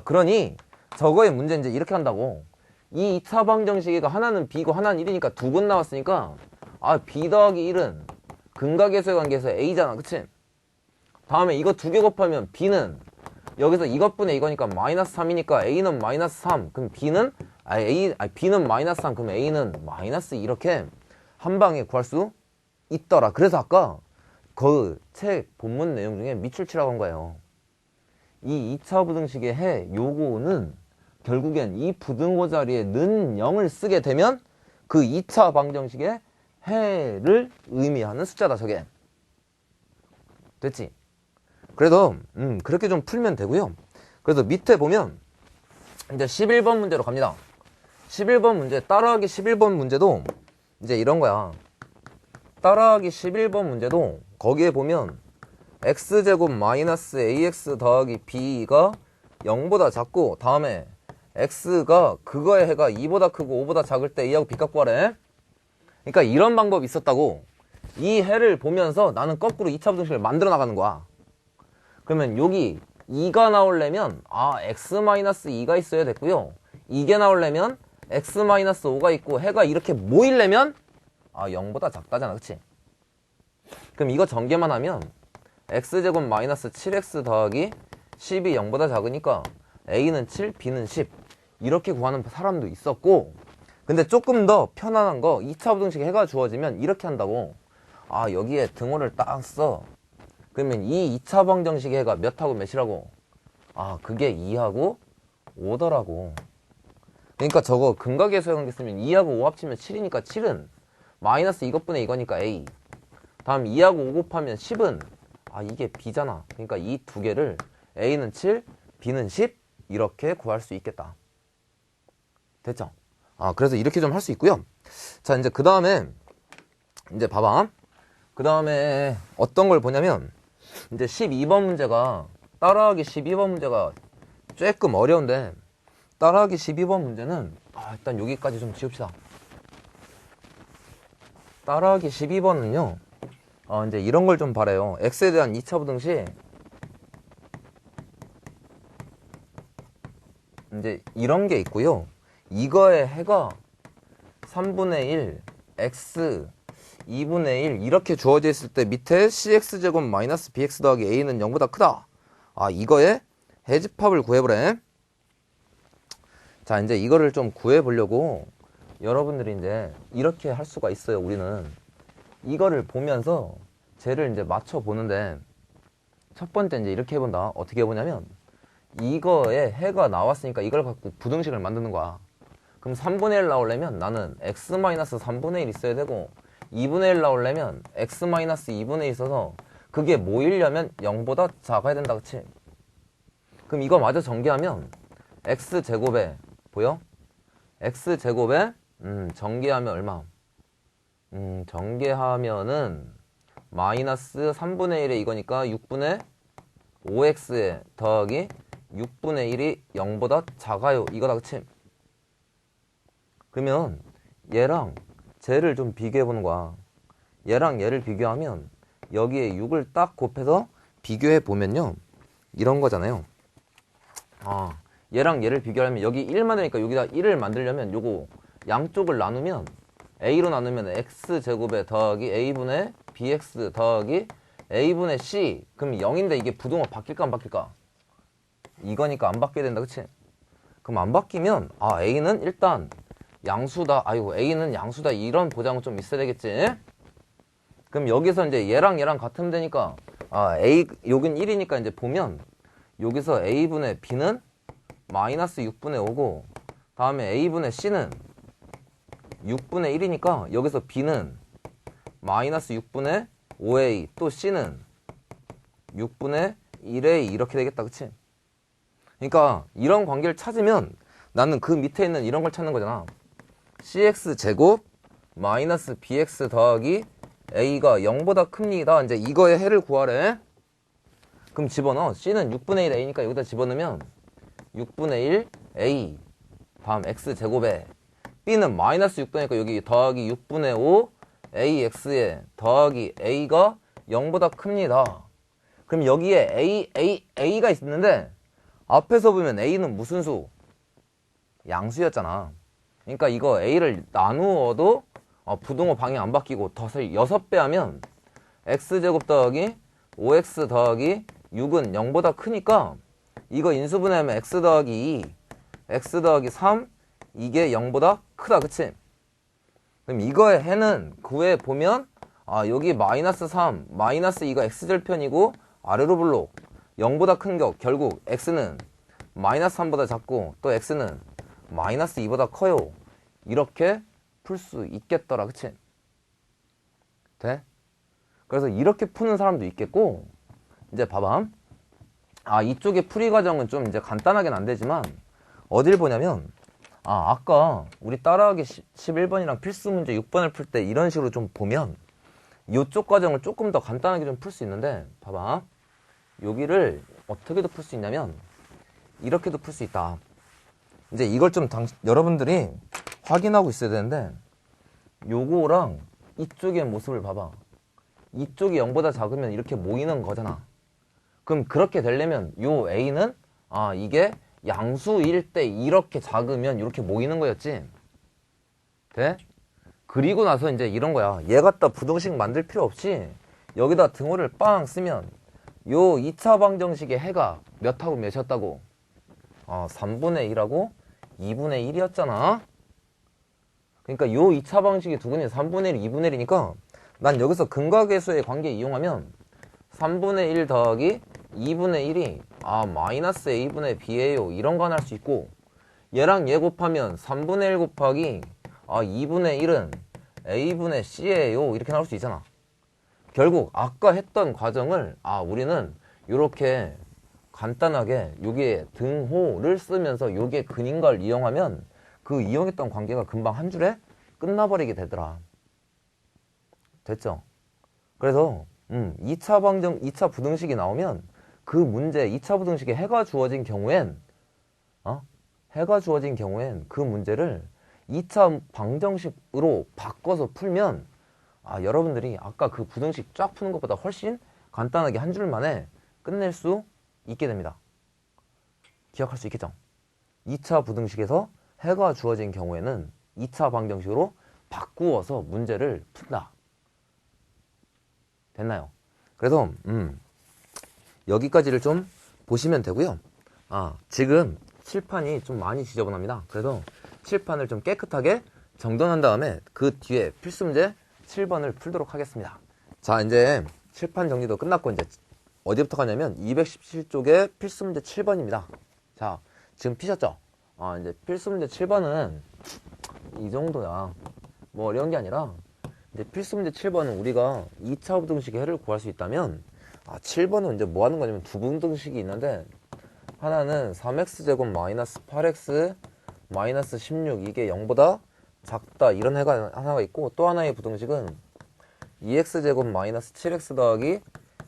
그러니 저거의 문제 이제 이렇게 한다고. 이 2차 방정식이가 하나는 b고 하나는 1이니까 두 근 나왔으니까 b 더하기 1은 근각계수의 관계에서 a잖아, 그치? 다음에 이거 두 개 곱하면 b는 여기서 이것분의 이거니까 마이너스 3이니까 a는 마이너스 3. 그럼 b는 b는 마이너스 3. 그럼 a는 마이너스 2. 이렇게 한 방에 구할 수 있더라. 그래서 아까 그 책 본문 내용 중에 밑줄치라고 한 거예요. 이 2차 부등식의 해 요거는 결국엔 이 부등호 자리에 는 0을 쓰게 되면 그 2차 방정식의 해를 의미하는 숫자다, 저게. 됐지? 그래도 그렇게 좀 풀면 되고요. 그래서 밑에 보면 이제 11번 문제로 갑니다. 11번 문제, 따라하기 11번 문제도 이제 이런 거야. 따라하기 11번 문제도 거기에 보면 x제곱 마이너스 ax 더하기 b가 0보다 작고, 다음에 x가 그거의 해가 2보다 크고 5보다 작을 때 a하고 b값 구하래. 그러니까 이런 방법이 있었다고. 이 해를 보면서 나는 거꾸로 2차 부등식을 만들어 나가는 거야. 그러면 여기 2가 나오려면 x-2가 있어야 됐고요. 이게 나오려면 x-5가 있고 해가 이렇게 모이려면 0보다 작다잖아. 그치? 그럼 이거 전개만 하면 x제곱 마이너스 7x 더하기 10이 0보다 작으니까 a는 7, b는 10 이렇게 구하는 사람도 있었고, 근데 조금 더 편안한 거 2차 부등식 해가 주어지면 이렇게 한다고. 여기에 등호를 딱 써. 그러면 이 2차 방정식의 해가 몇하고 몇이라고? 그게 2하고 5더라고. 그러니까 저거 근각에서 관계 쓰면 2하고 5 합치면 7이니까 7은 마이너스 이것분의 이거니까 a. 다음 2하고 5 곱하면 10은 이게 b잖아. 그러니까 이 두 개를 a는 7, b는 10 이렇게 구할 수 있겠다. 됐죠? 그래서 이렇게 좀 할 수 있고요. 자, 이제 그 다음에 이제 봐봐. 그 다음에 어떤 걸 보냐면 이제 12번 문제가 따라하기 12번 문제가 조금 어려운데, 따라하기 12번 문제는 일단 여기까지 좀 지웁시다. 따라하기 12번은요 이제 이런 걸 좀 바래요. x에 대한 2차 부등식 이제 이런 게 있고요. 이거의 해가 3분의 1 x 2분의 1 이렇게 주어져 있을 때 밑에 cx제곱 마이너스 bx 더하기 a는 0보다 크다. 이거의 해집합을 구해보래. 자, 이제 이거를 좀 구해보려고 여러분들이 이제 이렇게 할 수가 있어요. 우리는 이거를 보면서 쟤를 이제 맞춰보는데, 첫 번째 이제 이렇게 해본다. 어떻게 해보냐면 이거에 해가 나왔으니까 이걸 갖고 부등식을 만드는 거야. 그럼 3분의 1 나오려면 나는 x-3분의 1 있어야 되고, 2분의 1 나오려면 x-2분의 1 있어서 그게 모이려면 0보다 작아야 된다. 그치? 그럼 이거 마저 전개하면 x제곱에 보여? x제곱에 전개하면 얼마? 전개하면은 마이너스 3분의 1에 이거니까 6분의 5x에 더하기 6분의 1이 0보다 작아요. 이거다. 그치? 그러면 얘랑 쟤를 좀 비교해보는 거야. 얘랑 얘를 비교하면 여기에 6을 딱 곱해서 비교해보면요 이런 거잖아요. 얘랑 얘를 비교하면 여기 1 만드니까 여기다 1을 만들려면 요거 양쪽을 나누면 a로 나누면 x제곱에 더하기 a분의 bx 더하기 a분의 c. 그럼 0인데 이게 부등호 바뀔까 안 바뀔까? 이거니까 안 바뀌어야 된다. 그치? 그럼 안 바뀌면 a는 일단 양수다. a는 양수다. 이런 보장은 좀 있어야 되겠지? 그럼 여기서 이제 얘랑 얘랑 같으면 되니까 여긴 1이니까 이제 보면 여기서 a분의 b는 마이너스 6분의 5고, 다음에 a분의 c는 6분의 1이니까 여기서 b는 마이너스 6분의 5a, 또 c는 6분의 1a 이렇게 되겠다. 그치? 그러니까 이런 관계를 찾으면 나는 그 밑에 있는 이런 걸 찾는 거잖아. cx제곱 마이너스 bx 더하기 a가 0보다 큽니다. 이제 이거의 해를 구하래. 그럼 집어넣어. c는 6분의 1 a니까 여기다 집어넣으면 6분의 1 a 다음 x제곱에 b는 마이너스 6분이니까 여기 더하기 6분의 5 ax에 더하기 a가 0보다 큽니다. 그럼 여기에 a가 있는데 앞에서 보면 a는 무슨 수? 양수였잖아. 그러니까 이거 a를 나누어도 부등호 방향 안 바뀌고 더 6배 하면 x제곱 더하기 5x 더하기 6은 0보다 크니까 이거 인수분해하면 x 더하기 2, x 더하기 3 이게 0보다 크다. 그치? 그럼 이거의 해는 구해 보면 여기 마이너스 3, 마이너스 2가 x절편이고 아래로 블록 0보다 큰 격 결국 x는 마이너스 3보다 작고 또 x는 마이너스 2보다 커요. 이렇게 풀 수 있겠더라. 그치? 돼? 그래서 이렇게 푸는 사람도 있겠고, 이제 봐봐. 이쪽에 풀이 과정은 좀 이제 간단하긴 안 되지만 어딜 보냐면 아까 우리 따라하기 11번이랑 필수 문제 6번을 풀 때 이런 식으로 좀 보면 이쪽 과정을 조금 더 간단하게 좀 풀 수 있는데, 봐봐. 여기를 어떻게도 풀 수 있냐면 이렇게도 풀 수 있다. 이제 이걸 좀 여러분들이 확인하고 있어야 되는데, 요거랑 이쪽의 모습을 봐봐. 이쪽이 0보다 작으면 이렇게 모이는 거잖아. 그럼 그렇게 되려면 요 a는 이게 양수일 때 이렇게 작으면 이렇게 모이는 거였지. 돼? 그리고 나서 이제 이런 거야. 얘 갖다 부등식 만들 필요 없이 여기다 등호를 빵 쓰면 요 2차 방정식의 해가 몇하고 몇이었다고? 3분의 1하고 2분의 1이었잖아. 그러니까 요 2차 방정식이 두근이 3분의 1, 2분의 1이니까 난 여기서 근과계수의 관계 이용하면 3분의 1 더하기 2분의 1이 마이너스 a분의 b예요. 이런 거 하나 할 수 있고, 얘랑 얘 곱하면 3분의 1 곱하기 2분의 1은 a분의 c예요. 이렇게 나올 수 있잖아. 결국 아까 했던 과정을 우리는 이렇게 간단하게 여기에 등호를 쓰면서 요게 근인 걸 이용하면 그 이용했던 관계가 금방 한 줄에 끝나버리게 되더라. 됐죠? 그래서 2차 부등식이 나오면 그 문제 2차 부등식에 해가 주어진 경우엔 그 문제를 2차 방정식으로 바꿔서 풀면 여러분들이 아까 그 부등식 쫙 푸는 것보다 훨씬 간단하게 한 줄 만에 끝낼 수 있게 됩니다. 기억할 수 있겠죠? 2차 부등식에서 해가 주어진 경우에는 2차 방정식으로 바꾸어서 문제를 푼다. 됐나요? 그래서 여기까지를 좀 보시면 되고요. 지금 칠판이 좀 많이 지저분합니다. 그래서 칠판을 좀 깨끗하게 정돈한 다음에 그 뒤에 필수 문제 7번을 풀도록 하겠습니다. 자, 이제 칠판 정리도 끝났고 이제 어디부터 가냐면 217쪽에 필수 문제 7번입니다. 자, 지금 피셨죠? 이제 필수 문제 7번은 이 정도야. 뭐 어려운 게 아니라 이제 필수 문제 7번은 우리가 2차 부등식의 해를 구할 수 있다면 7번은 이제 뭐 하는 거냐면 두 부등식이 있는데 하나는 3x제곱 마이너스 8x 마이너스 16 이게 0보다 작다 이런 해가 하나가 있고, 또 하나의 부등식은 2x제곱 마이너스 7x 더하기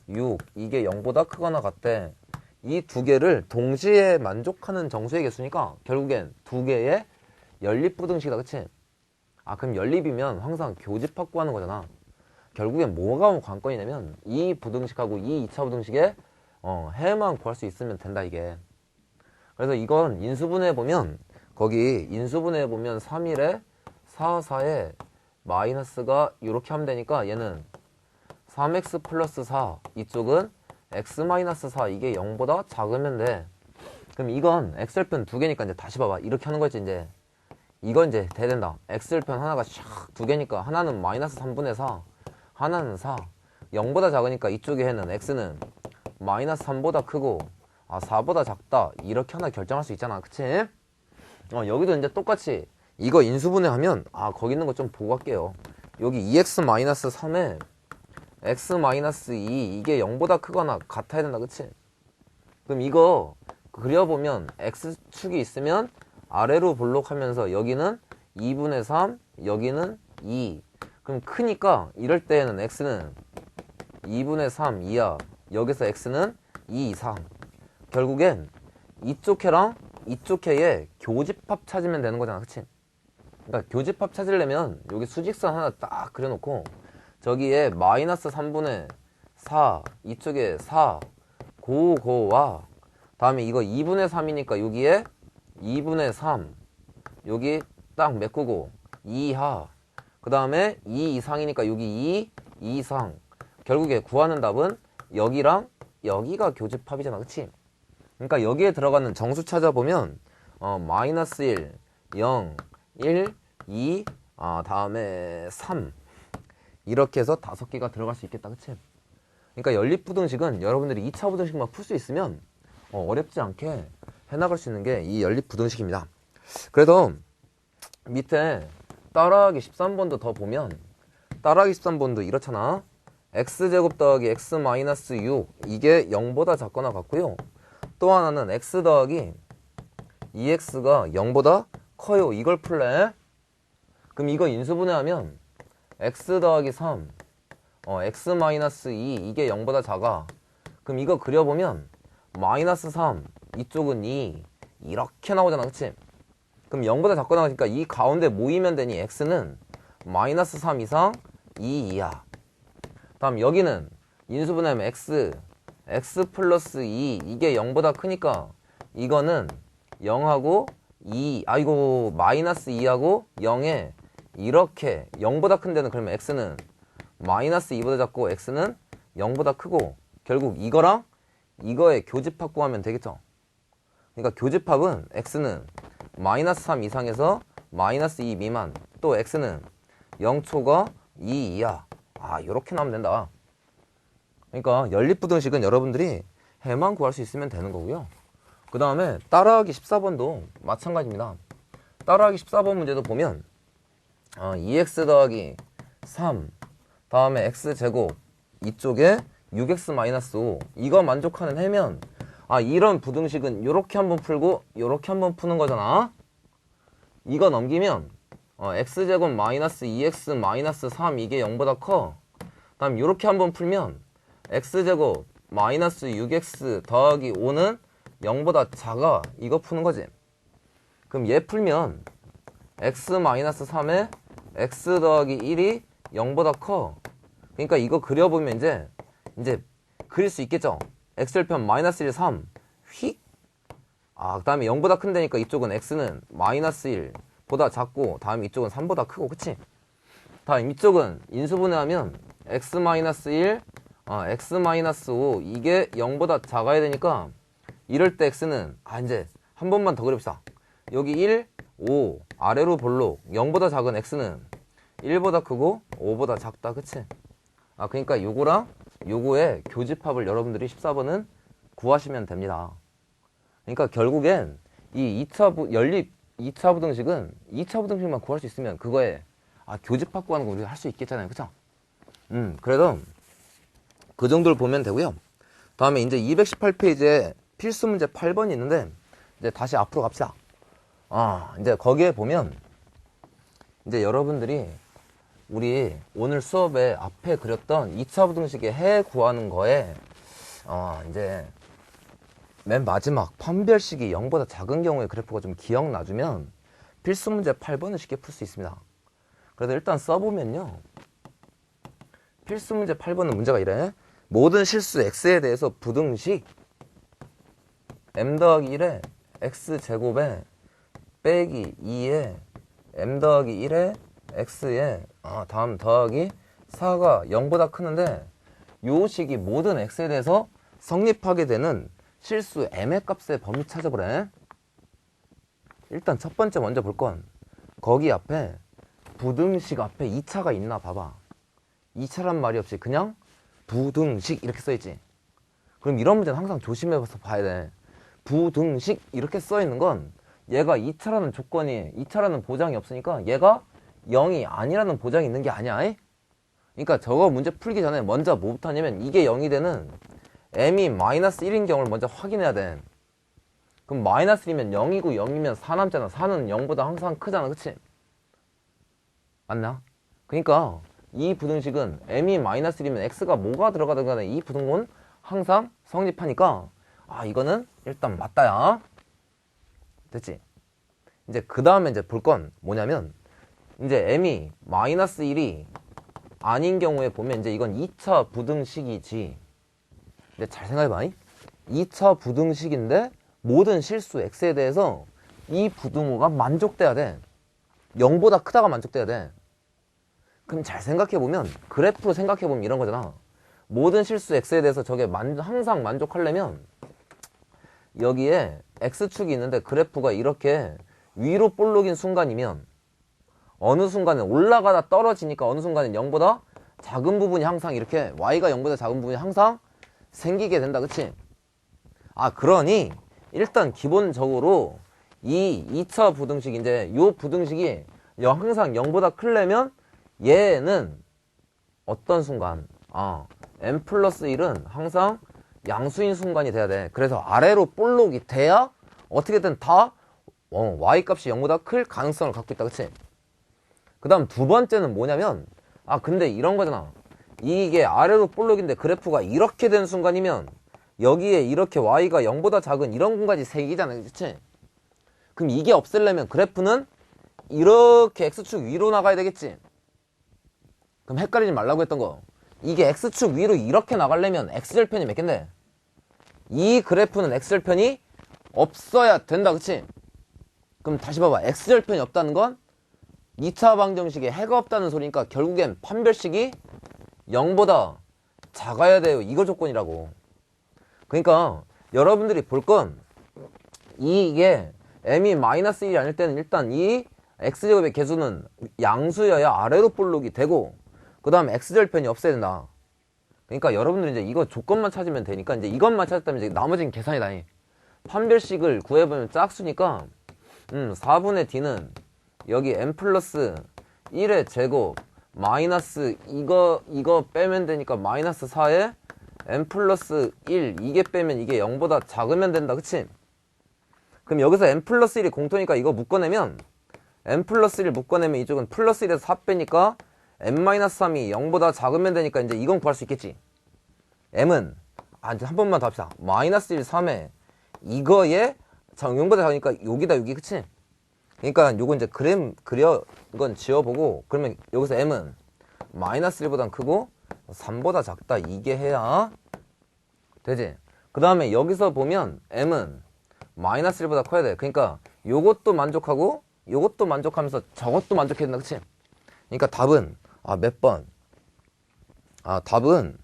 6 이게 0보다 크거나 같대. 이 두 개를 동시에 만족하는 정수의 개수니까 결국엔 두 개의 연립부등식이다. 그치? 그럼 연립이면 항상 교집합 구하는 거잖아. 결국엔 뭐가 관건이냐면 이 부등식하고 이 2차 부등식의 해만 구할 수 있으면 된다 이게. 그래서 이건 인수분해 보면 거기 인수분해 보면 3일에 4, 4에 마이너스가 이렇게 하면 되니까 얘는 3x 플러스 4 이쪽은 x 마이너스 4 이게 0보다 작으면 돼. 그럼 이건 x절편 두 개니까 이제 다시 봐봐. 이렇게 하는 거지 이제. 이건 이제 돼야 된다. x절편 하나가 샥 두 개니까 하나는 마이너스 3분의 4 하나는 4 0보다 작으니까 이쪽에 해는 x는 마이너스 3보다 크고 4보다 작다 이렇게 하나 결정할 수 있잖아. 그치? 여기도 이제 똑같이 이거 인수분해하면 거기 있는 거 좀 보고 갈게요. 여기 2x-3에 x-2 이게 0보다 크거나 같아야 된다. 그치? 그럼 이거 그려보면 x축이 있으면 아래로 볼록하면서 여기는 2분의 3 여기는 2. 그럼 크니까 이럴 때에는 x는 2분의 3 이하 여기서 x는 2 이상. 결국엔 이쪽 해랑 이쪽 해의 교집합 찾으면 되는 거잖아. 그치? 그러니까 교집합 찾으려면 여기 수직선 하나 딱 그려놓고 저기에 마이너스 3분의 4 이쪽에 4 고와 다음에 이거 2분의 3이니까 여기에 2분의 3 여기 딱 메꾸고 2 이하 그 다음에 2 이상이니까 여기 2 이상. 결국에 구하는 답은 여기랑 여기가 교집합이잖아. 그치? 그러니까 여기에 들어가는 정수 찾아보면 마이너스 1, 0, 1, 2, 다음에 3 이렇게 해서 5개가 들어갈 수 있겠다. 그치? 그러니까 연립부등식은 여러분들이 2차 부등식만 풀 수 있으면 어렵지 않게 해나갈 수 있는 게 이 연립부등식입니다. 그래서 밑에 따라하기 13번도 더 보면 따라하기 13번도 이렇잖아. x제곱 더하기 x 마이너스 6 이게 0보다 작거나 같고요. 또 하나는 x 더하기 2x가 0보다 커요. 이걸 풀래. 그럼 이거 인수분해하면 x 더하기 3 x 마이너스 2 이게 0보다 작아. 그럼 이거 그려보면 마이너스 3 이쪽은 2 이렇게 나오잖아. 그치? 그럼 0보다 작거나 하니까 이 가운데 모이면 되니 x는 마이너스 3 이상 2 이하. 다음 여기는 인수분해하면 x x 플러스 2 이게 0보다 크니까 이거는 0하고 2 이거 마이너스 2하고 0에 이렇게 0보다 큰 데는 그러면 x는 마이너스 2보다 작고 x는 0보다 크고 결국 이거랑 이거의 교집합 구하면 되겠죠. 그러니까 교집합은 x는 마이너스 3 이상에서 마이너스 2 미만 또 x는 0초가 2 이하 요렇게 나오면 된다. 그러니까 연립부등식은 여러분들이 해만 구할 수 있으면 되는 거고요. 그 다음에 따라하기 14번도 마찬가지입니다. 따라하기 14번 문제도 보면 2x 더하기 3 다음에 x제곱 이쪽에 6x-5 이거 만족하는 해면 이런 부등식은 요렇게 한번 풀고 요렇게 한번 푸는 거잖아. 이거 넘기면 x제곱 마이너스 2x 마이너스 3 이게 0보다 커. 다음 요렇게 한번 풀면 x제곱 마이너스 6x 더하기 5는 0보다 작아. 이거 푸는 거지. 그럼 얘 풀면 x 마이너스 3에 x 더하기 1이 0보다 커. 그러니까 이거 그려보면 이제 그릴 수 있겠죠. x절편 마이너스 1, 3 휙. 그 다음에 0보다 큰 데니까 이쪽은 x는 마이너스 1보다 작고 다음 이쪽은 3보다 크고 그치? 다음 이쪽은 인수분해하면 x 마이너스 1 x 마이너스 5 이게 0보다 작아야 되니까 이럴 때 x는 이제 한 번만 더 그립시다. 여기 1, 5 아래로 볼록 0보다 작은 x는 1보다 크고 5보다 작다 그치? 그러니까 요거랑 요거의 교집합을 여러분들이 14번은 구하시면 됩니다. 그러니까 결국엔 이 2차 연립 2차 부등식은 2차 부등식만 구할 수 있으면 그거에 교집합 구하는 거 우리가 할 수 있겠잖아요. 그쵸? 그래서 그 정도를 보면 되고요. 다음에 이제 218페이지에 필수 문제 8번이 있는데 이제 다시 앞으로 갑시다. 이제 거기에 보면 이제 여러분들이 우리 오늘 수업에 앞에 그렸던 2차 부등식의 해 구하는 거에 이제 맨 마지막 판별식이 0보다 작은 경우에 그래프가 좀 기억나주면 필수 문제 8번을 쉽게 풀 수 있습니다. 그래서 일단 써보면요. 필수 문제 8번은 문제가 이래. 모든 실수 x에 대해서 부등식 m 더하기 1에 x제곱에 빼기 2에 m 더하기 1에 x에 다음 더하기 4가 0보다 크는데 요 식이 모든 x에 대해서 성립하게 되는 실수 m의 값의 범위 찾아보래. 일단 첫 번째 먼저 볼 건 거기 앞에 부등식 앞에 2차가 있나 봐봐. 2차란 말이 없이 그냥 부등식 이렇게 써있지. 그럼 이런 문제는 항상 조심해서 봐야 돼. 부등식 이렇게 써있는 건 얘가 2차라는 조건이 2차라는 보장이 없으니까 얘가 0이 아니라는 보장이 있는 게 아니야. 그러니까 저거 문제 풀기 전에 먼저 뭐부터 하냐면 이게 0이 되는 m이 마이너스 1인 경우를 먼저 확인해야 돼. 그럼 마이너스 1이면 0이고 0이면 4 남잖아. 4는 0보다 항상 크잖아. 그치? 맞나? 그러니까 이 부등식은 m이 마이너스 1이면 x가 뭐가 들어가든 간에 이 부등식은 항상 성립하니까 이거는 일단 맞다야. 됐지? 이제 그 다음에 이제 볼 건 뭐냐면 이제 m이 마이너스 1이 아닌 경우에 보면 이제 이건 2차 부등식이지. 근데 잘 생각해봐. 2차 부등식인데 모든 실수 x에 대해서 이 부등호가 만족돼야 돼. 0보다 크다가 만족돼야 돼. 그럼 잘 생각해보면 그래프로 생각해보면 이런 거잖아. 모든 실수 x에 대해서 저게 항상 만족하려면 여기에 x축이 있는데 그래프가 이렇게 위로 볼록인 순간이면 어느 순간에 올라가다 떨어지니까 어느 순간엔 0보다 작은 부분이 항상 이렇게 y가 0보다 작은 부분이 항상 생기게 된다. 그치? 그러니 일단 기본적으로 이 2차 부등식 이제 요 부등식이 항상 0보다 크려면 얘는 어떤 순간 m 플러스 1은 항상 양수인 순간이 돼야 돼. 그래서 아래로 볼록이 돼야 어떻게든 다 y 값이 0보다 클 가능성을 갖고 있다. 그치? 그 다음 두 번째는 뭐냐면 근데 이런 거잖아. 이게 아래로 볼록인데 그래프가 이렇게 된 순간이면 여기에 이렇게 y가 0보다 작은 이런 공간이 생기잖아. 그치? 그럼 이게 없애려면 그래프는 이렇게 x축 위로 나가야 되겠지? 그럼 헷갈리지 말라고 했던 거. 이게 x축 위로 이렇게 나가려면 x절편이 몇 갠데? 이 그래프는 x절편이 없어야 된다. 그치? 그럼 다시 봐봐. x절편이 없다는 건 2차 방정식에 해가 없다는 소리니까 결국엔 판별식이 0보다 작아야 돼요. 이거 조건이라고. 그러니까 여러분들이 볼 건 이게 m이 마이너스 1이 아닐 때는 일단 이 x제곱의 개수는 양수여야 아래로 볼록이 되고, 그 다음에 x절편이 없어야 된다. 그러니까 여러분들이 이제 이거 조건만 찾으면 되니까 이제 이것만 찾았다면 이제 나머지는 계산이 다니. 판별식을 구해보면 짝수니까 4분의 d는 여기 m 플러스 1의 제곱 마이너스 이거 빼면 되니까 마이너스 4에 m 플러스 1 이게 빼면 이게 0보다 작으면 된다. 그치? 그럼 여기서 m 플러스 1이 공통이니까 이거 묶어내면 m 플러스 1 묶어내면 이쪽은 플러스 1에서 4 빼니까 m 마이너스 3이 0보다 작으면 되니까 이제 이건 구할 수 있겠지. m은 이제 한 번만 더 합시다. 마이너스 1 3에 이거에 0보다 작으니까 여기다 여기. 그치? 그러니까 요거 이제 이건 지워보고, 그러면 여기서 m은 마이너스 1보단 크고 3보다 작다 이게 해야 되지. 그 다음에 여기서 보면 m은 마이너스 1보다 커야 돼. 그러니까 요것도 만족하고 요것도 만족하면서 저것도 만족해야 된다. 그치? 그러니까 답은 몇 번? 답은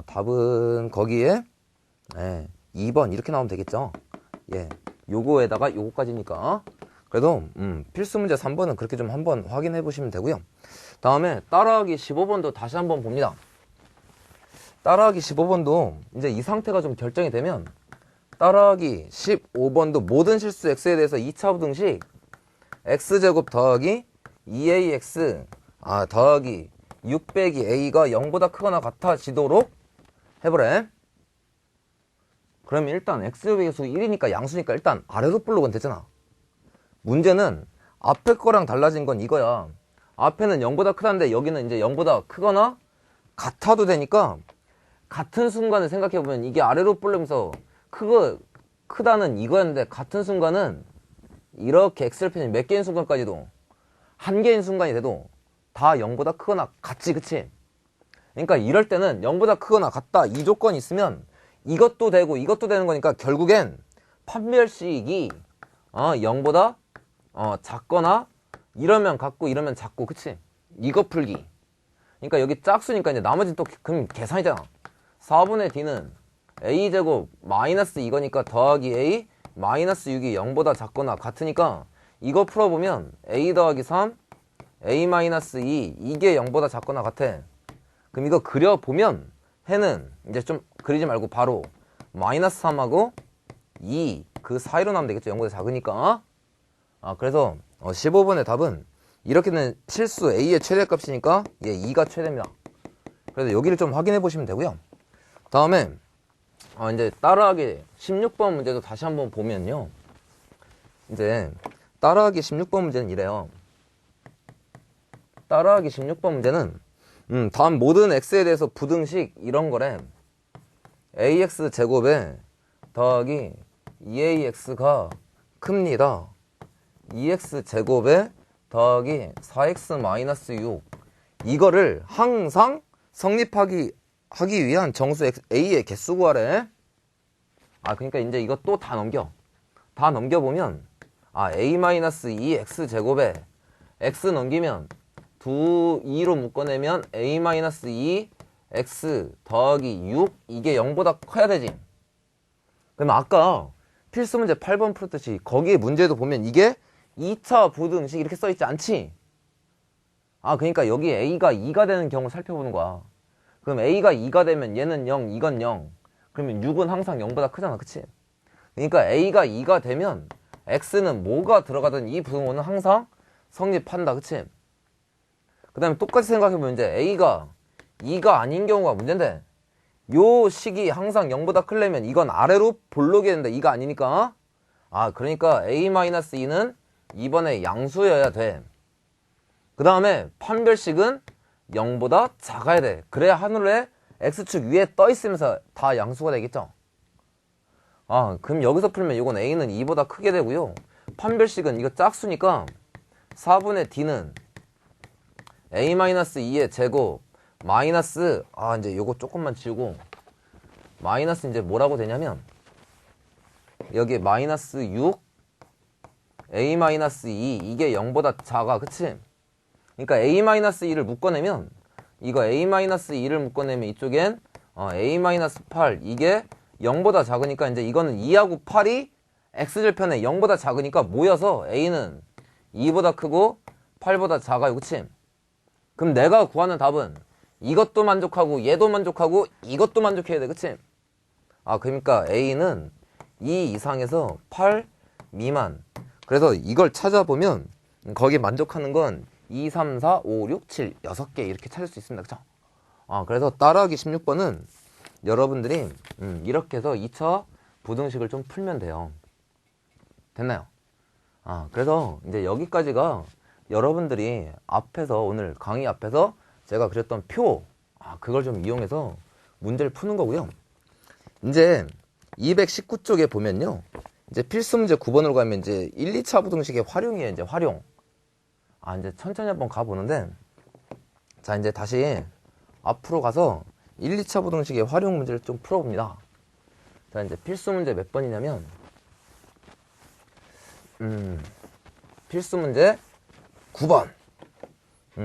답은 거기에 2번 이렇게 나오면 되겠죠. 예, 요거에다가 요거까지니까. 그래도 필수 문제 3번은 그렇게 좀 한번 확인해 보시면 되고요. 다음에 따라하기 15번도 다시 한번 봅니다. 따라하기 15번도 이제 이 상태가 좀 결정이 되면 따라하기 15번도 모든 실수 x에 대해서 2차 부등식 x제곱 더하기 2ax 더하기 6 빼기 a가 0보다 크거나 같아지도록 해보래. 그러면 일단 x제곱의 개수 1이니까 양수니까 일단 아래로 볼록은 되잖아. 문제는 앞에 거랑 달라진 건 이거야. 앞에는 0보다 크다는데 여기는 이제 0보다 크거나 같아도 되니까 같은 순간을 생각해보면 이게 아래로 볼록면서 크다는 이거였는데, 같은 순간은 이렇게 x절편이 몇 개인 순간까지도 한 개인 순간이 돼도 다 0보다 크거나 같지. 그치? 그러니까 이럴 때는 0보다 크거나 같다 이 조건이 있으면 이것도 되고 이것도 되는 거니까 결국엔 판별식이 0보다 작거나 이러면 같고 이러면 작고. 그치? 이거 풀기. 그러니까 여기 짝수니까 이제 나머지는 또 그럼 계산이잖아. 4분의 d는 a제곱 마이너스 이거니까 더하기 a 마이너스 6이 0보다 작거나 같으니까 이거 풀어보면 a 더하기 3 a 마이너스 2 이게 0보다 작거나 같아. 그럼 이거 그려보면 해는 이제 좀 그리지 말고 바로 마이너스 3하고 2 그 사이로 나오면 되겠죠. 0보다 작으니까. 그래서 15번의 답은 이렇게는 실수 a의 최대값이니까 2가 최대입니다. 그래서 여기를 좀 확인해 보시면 되고요. 다음에 이제 따라하기 16번 문제도 다시 한번 보면요. 이제 따라하기 16번 문제는 이래요. 따라하기 16번 문제는 다음 모든 x에 대해서 부등식 이런 거래. ax 제곱에 더하기 2ax가 큽니다. 2x 제곱에 더하기 4x 마이너스 6 이거를 항상 성립하기 위한 정수 a의 개수 구하래. 그러니까 이제 이거 또 다 넘겨보면 a-2x 제곱에 x 넘기면 2로 묶어내면 a-2 x 더하기 6 이게 0보다 커야 되지. 그러면 아까 필수 문제 8번 풀었듯이 거기에 문제도 보면 이게 2차 부등식 이렇게 써있지 않지? 그러니까 여기 a가 2가 되는 경우 살펴보는 거야. 그럼 a가 2가 되면 얘는 0, 이건 0. 그러면 6은 항상 0보다 크잖아. 그치? 그러니까 a가 2가 되면 x는 뭐가 들어가든 이 부등호는 항상 성립한다. 그치? 그 다음에 똑같이 생각해보면 이제 a가 2가 아닌 경우가 문제인데 요 식이 항상 0보다 크려면 이건 아래로 볼록이 되는데 2가 아니니까 그러니까 a-2는 이번에 양수여야 돼. 그 다음에 판별식은 0보다 작아야 돼. 그래야 하늘에 x축 위에 떠 있으면서 다 양수가 되겠죠. 그럼 여기서 풀면 이건 a는 2보다 크게 되고요. 판별식은 이거 짝수니까 4분의 d는 a-2의 제곱 마이너스, 이제 요거 조금만 지우고, 마이너스 이제 뭐라고 되냐면, 여기 마이너스 6, a-2, 이게 0보다 작아, 그치? 그러니까 a-2를 묶어내면, 이거 a-2를 묶어내면 이쪽엔 a-8, 이게 0보다 작으니까 이제 이거는 2하고 8이 x절편에 0보다 작으니까 모여서 a는 2보다 크고 8보다 작아요, 그치? 그럼 내가 구하는 답은 이것도 만족하고 얘도 만족하고 이것도 만족해야 돼, 그치? 그러니까 a는 2 이상에서 8 미만. 그래서 이걸 찾아보면 거기 만족하는 건 2, 3, 4, 5, 6, 7, 6개 이렇게 찾을 수 있습니다, 그쵸? 그래서 따라하기 16번은 여러분들이 이렇게 해서 2차 부등식을 좀 풀면 돼요. 됐나요? 그래서 이제 여기까지가 여러분들이 앞에서, 오늘 강의 앞에서 제가 그렸던 표, 그걸 좀 이용해서 문제를 푸는 거고요. 이제 219쪽에 보면요, 이제 필수 문제 9번으로 가면 이제 1, 2차 부등식의 활용이에요. 이제 활용. 이제 천천히 한번 가보는데, 자, 이제 다시 앞으로 가서 1, 2차 부등식의 활용 문제를 좀 풀어봅니다. 자, 이제 필수 문제 몇 번이냐면, 필수 문제 9번.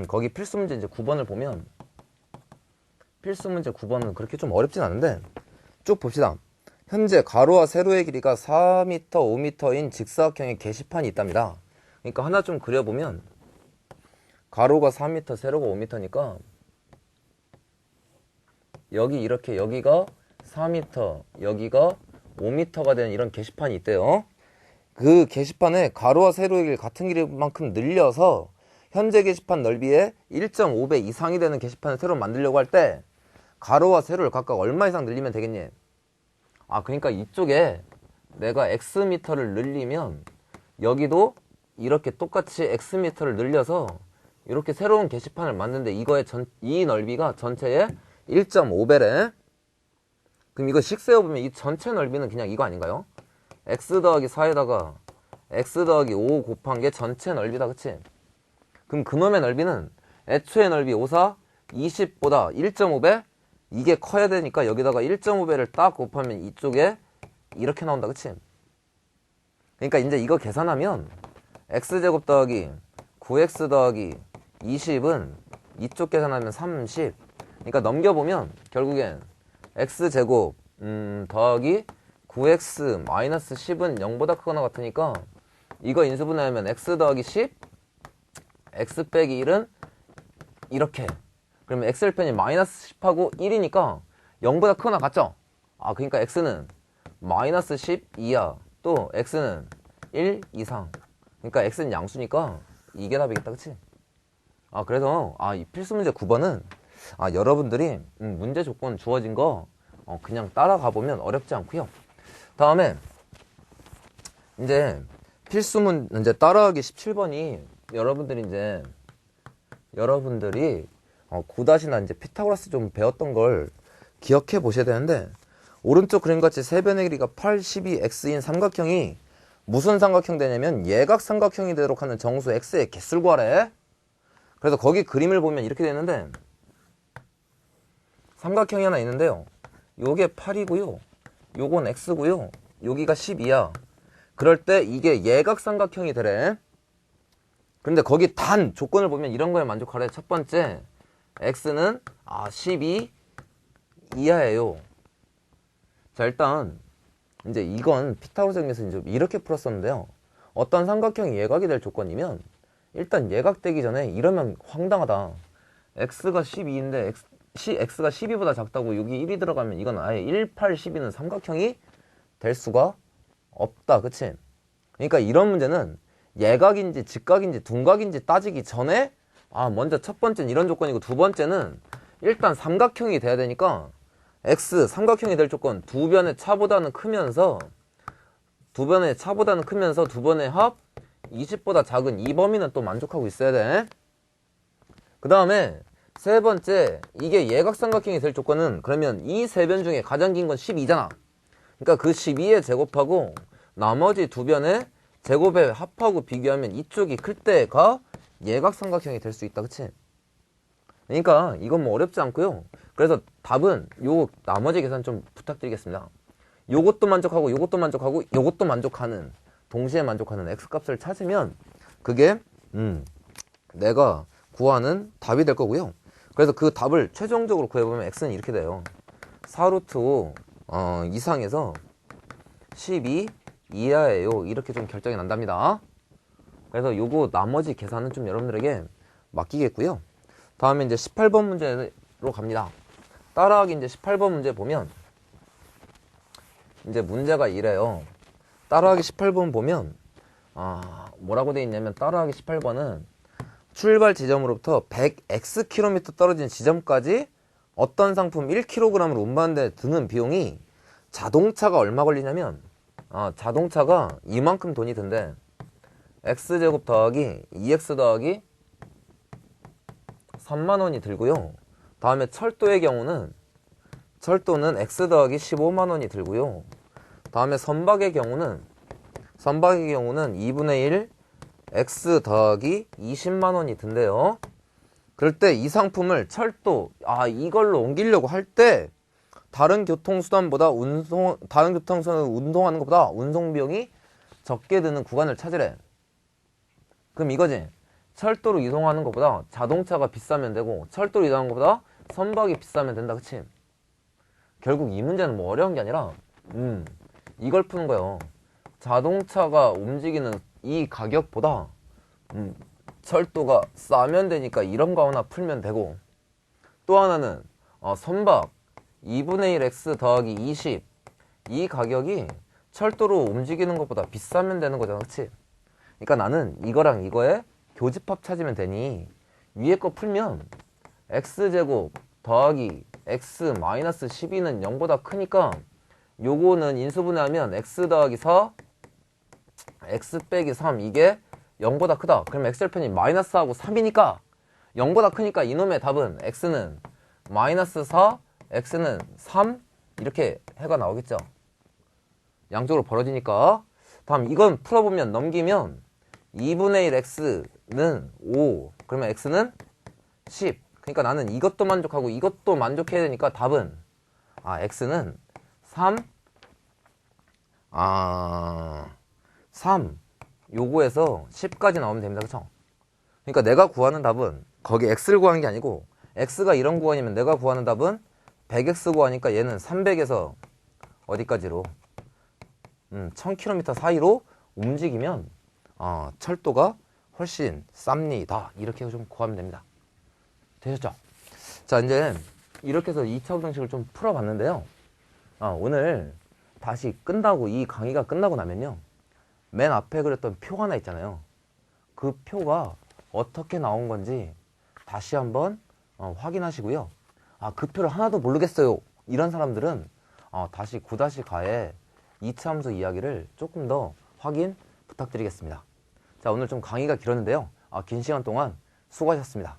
거기 필수 문제 이제 9번을 보면, 필수 문제 9번은 그렇게 좀 어렵진 않은데, 쭉 봅시다. 현재 가로와 세로의 길이가 4m, 5m인 직사각형의 게시판이 있답니다. 그러니까 하나 좀 그려보면, 가로가 4m, 세로가 5m니까, 여기 이렇게, 여기가 4m, 여기가 5m가 되는 이런 게시판이 있대요. 그 게시판에 가로와 세로의 길 같은 길이만큼 늘려서 현재 게시판 넓이의 1.5배 이상이 되는 게시판을 새로 만들려고 할 때 가로와 세로를 각각 얼마 이상 늘리면 되겠니? 그러니까 이쪽에 내가 xm를 늘리면 여기도 이렇게 똑같이 xm를 늘려서 이렇게 새로운 게시판을 만드는데, 이거의 이 넓이가 전체의 1.5배래. 그럼 이거 식 세워보면 이 전체 넓이는 그냥 이거 아닌가요? x 더하기 4에다가 x 더하기 5 곱한 게 전체 넓이다, 그치? 그럼 그놈의 넓이는 애초의 넓이 5, 4, 20보다 1.5배? 이게 커야 되니까 여기다가 1.5배를 딱 곱하면 이쪽에 이렇게 나온다, 그치? 그러니까 이제 이거 계산하면 x제곱 더하기 9x 더하기 20은 이쪽 계산하면 30. 그러니까 넘겨보면 결국엔 x제곱 더하기 9x 마이너스 10은 0보다 크거나 같으니까 이거 인수분해하면 x 더하기 10, x 빼기 1은 이렇게. 그러면 x절편이 마이너스 10하고 1이니까 0보다 크거나 같죠? 그러니까 x는 마이너스 10 이하, 또 x는 1 이상. 그러니까 x는 양수니까 이게 답이겠다, 그치? 그래서 이 필수 문제 9번은 여러분들이 문제 조건 주어진 거 그냥 따라가 보면 어렵지 않고요. 다음에 이제 필수 문제 따라하기 17번이 여러분들이 9-나 이제 피타고라스 좀 배웠던 걸 기억해 보셔야 되는데, 오른쪽 그림같이 세 변의 길이가 8, 12, x인 삼각형이 무슨 삼각형 되냐면 예각 삼각형이 되도록 하는 정수 x의 개수를 구하래. 그래서 거기 그림을 보면 이렇게 되는데, 삼각형이 하나 있는데요, 요게 8이고요, 요건 x고요, 여기가 12야. 그럴 때 이게 예각 삼각형이 되래. 근데 거기 단 조건을 보면 이런 거에 만족하래. 첫 번째, x는 12 이하예요. 자, 일단 이제 이건 피타고라스 정리에서 이제 이렇게 풀었었는데요, 어떤 삼각형이 예각이 될 조건이면 일단 예각되기 전에 이러면 황당하다. x가 12인데 x가 12보다 작다고 여기 1이 들어가면 이건 아예 1, 8, 12는 삼각형이 될 수가 없다, 그치? 그러니까 이런 문제는 예각인지 직각인지 둔각인지 따지기 전에 먼저 첫 번째는 이런 조건이고, 두 번째는 일단 삼각형이 돼야 되니까 x 삼각형이 될 조건 두 변의 차보다는 크면서 두 번의 합 20보다 작은 이 범위는 또 만족하고 있어야 돼. 그 다음에 세 번째, 이게 예각삼각형이 될 조건은 그러면 이 세 변 중에 가장 긴 건 12잖아. 그러니까 그 12에 제곱하고 나머지 두 변의 제곱에 합하고 비교하면 이쪽이 클 때가 예각삼각형이 될 수 있다, 그치? 그러니까 이건 뭐 어렵지 않고요. 그래서 답은 요 나머지 계산 좀 부탁드리겠습니다. 요것도 만족하고 요것도 만족하고 요것도 만족하는, 동시에 만족하는 x값을 찾으면 그게 내가 구하는 답이 될 거고요. 그래서 그 답을 최종적으로 구해보면 x는 이렇게 돼요. 4루트 5 이상에서 12 이하예요. 이렇게 좀 결정이 난답니다. 그래서 요거 나머지 계산은 좀 여러분들에게 맡기겠고요. 다음에 이제 18번 문제로 갑니다. 따라하기 이제 18번 문제 보면 이제 문제가 이래요. 따라하기 18번 보면 뭐라고 돼 있냐면 따라하기 18번은 출발 지점으로부터 100x 떨어진 지점까지 어떤 상품 1kg을 운반하는데 드는 비용이 자동차가 얼마 걸리냐면 자동차가 이만큼 돈이 든대. x제곱 더하기 2x 더하기 3만원이 들고요. 다음에 철도의 경우는 철도는 x 더하기 15만원이 들고요. 다음에 선박의 경우는 2분의 1 x 더하기 20만원이 든대요. 그럴 때 이 상품을 철도 이걸로 옮기려고 할 때 다른 교통수단은 운송하는 것보다 운송 비용이 적게 드는 구간을 찾으래. 그럼 이거지. 철도로 이동하는 것보다 자동차가 비싸면 되고 철도로 이동하는 것보다 선박이 비싸면 된다. 그치? 결국 이 문제는 뭐 어려운 게 아니라 이걸 푸는 거예요. 자동차가 움직이는 이 가격보다 철도가 싸면 되니까 이런 거 하나 풀면 되고, 또 하나는 선박 2분의 1 x 더하기 20 이 가격이 철도로 움직이는 것보다 비싸면 되는 거잖아. 그치? 그러니까 나는 이거랑 이거의 교집합 찾으면 되니 위에 거 풀면 x제곱 더하기 x 마이너스 12는 0보다 크니까 요거는 인수분해하면 x 더하기 4 x 빼기 3 이게 0보다 크다. 그럼 x절편이 마이너스하고 3이니까 0보다 크니까 이놈의 답은 x는 마이너스 4 x는 3 이렇게 해가 나오겠죠. 양쪽으로 벌어지니까. 다음 이건 풀어보면 넘기면 2분의 1 x는 5 그러면 x는 10. 그러니까 나는 이것도 만족하고 이것도 만족해야 되니까 답은 x는 3 요거에서 10까지 나오면 됩니다. 그쵸? 그러니까 내가 구하는 답은 거기 x를 구하는 게 아니고 x가 이런 구간이면 내가 구하는 답은 100x 구하니까 얘는 300에서 어디까지로 1000km 사이로 움직이면 철도가 훨씬 쌉니다. 이렇게 좀 구하면 됩니다. 되셨죠? 자, 이제 이렇게 해서 2차 부등식을 좀 풀어봤는데요. 오늘 다시 끝나고 이 강의가 끝나고 나면요, 맨 앞에 그렸던 표 하나 있잖아요. 그 표가 어떻게 나온 건지 다시 한번 확인하시고요. 그 표를 하나도 모르겠어요 이런 사람들은 다시 9-가의 2차 함수 이야기를 조금 더 확인 부탁드리겠습니다. 자, 오늘 좀 강의가 길었는데요. 긴 시간 동안 수고하셨습니다.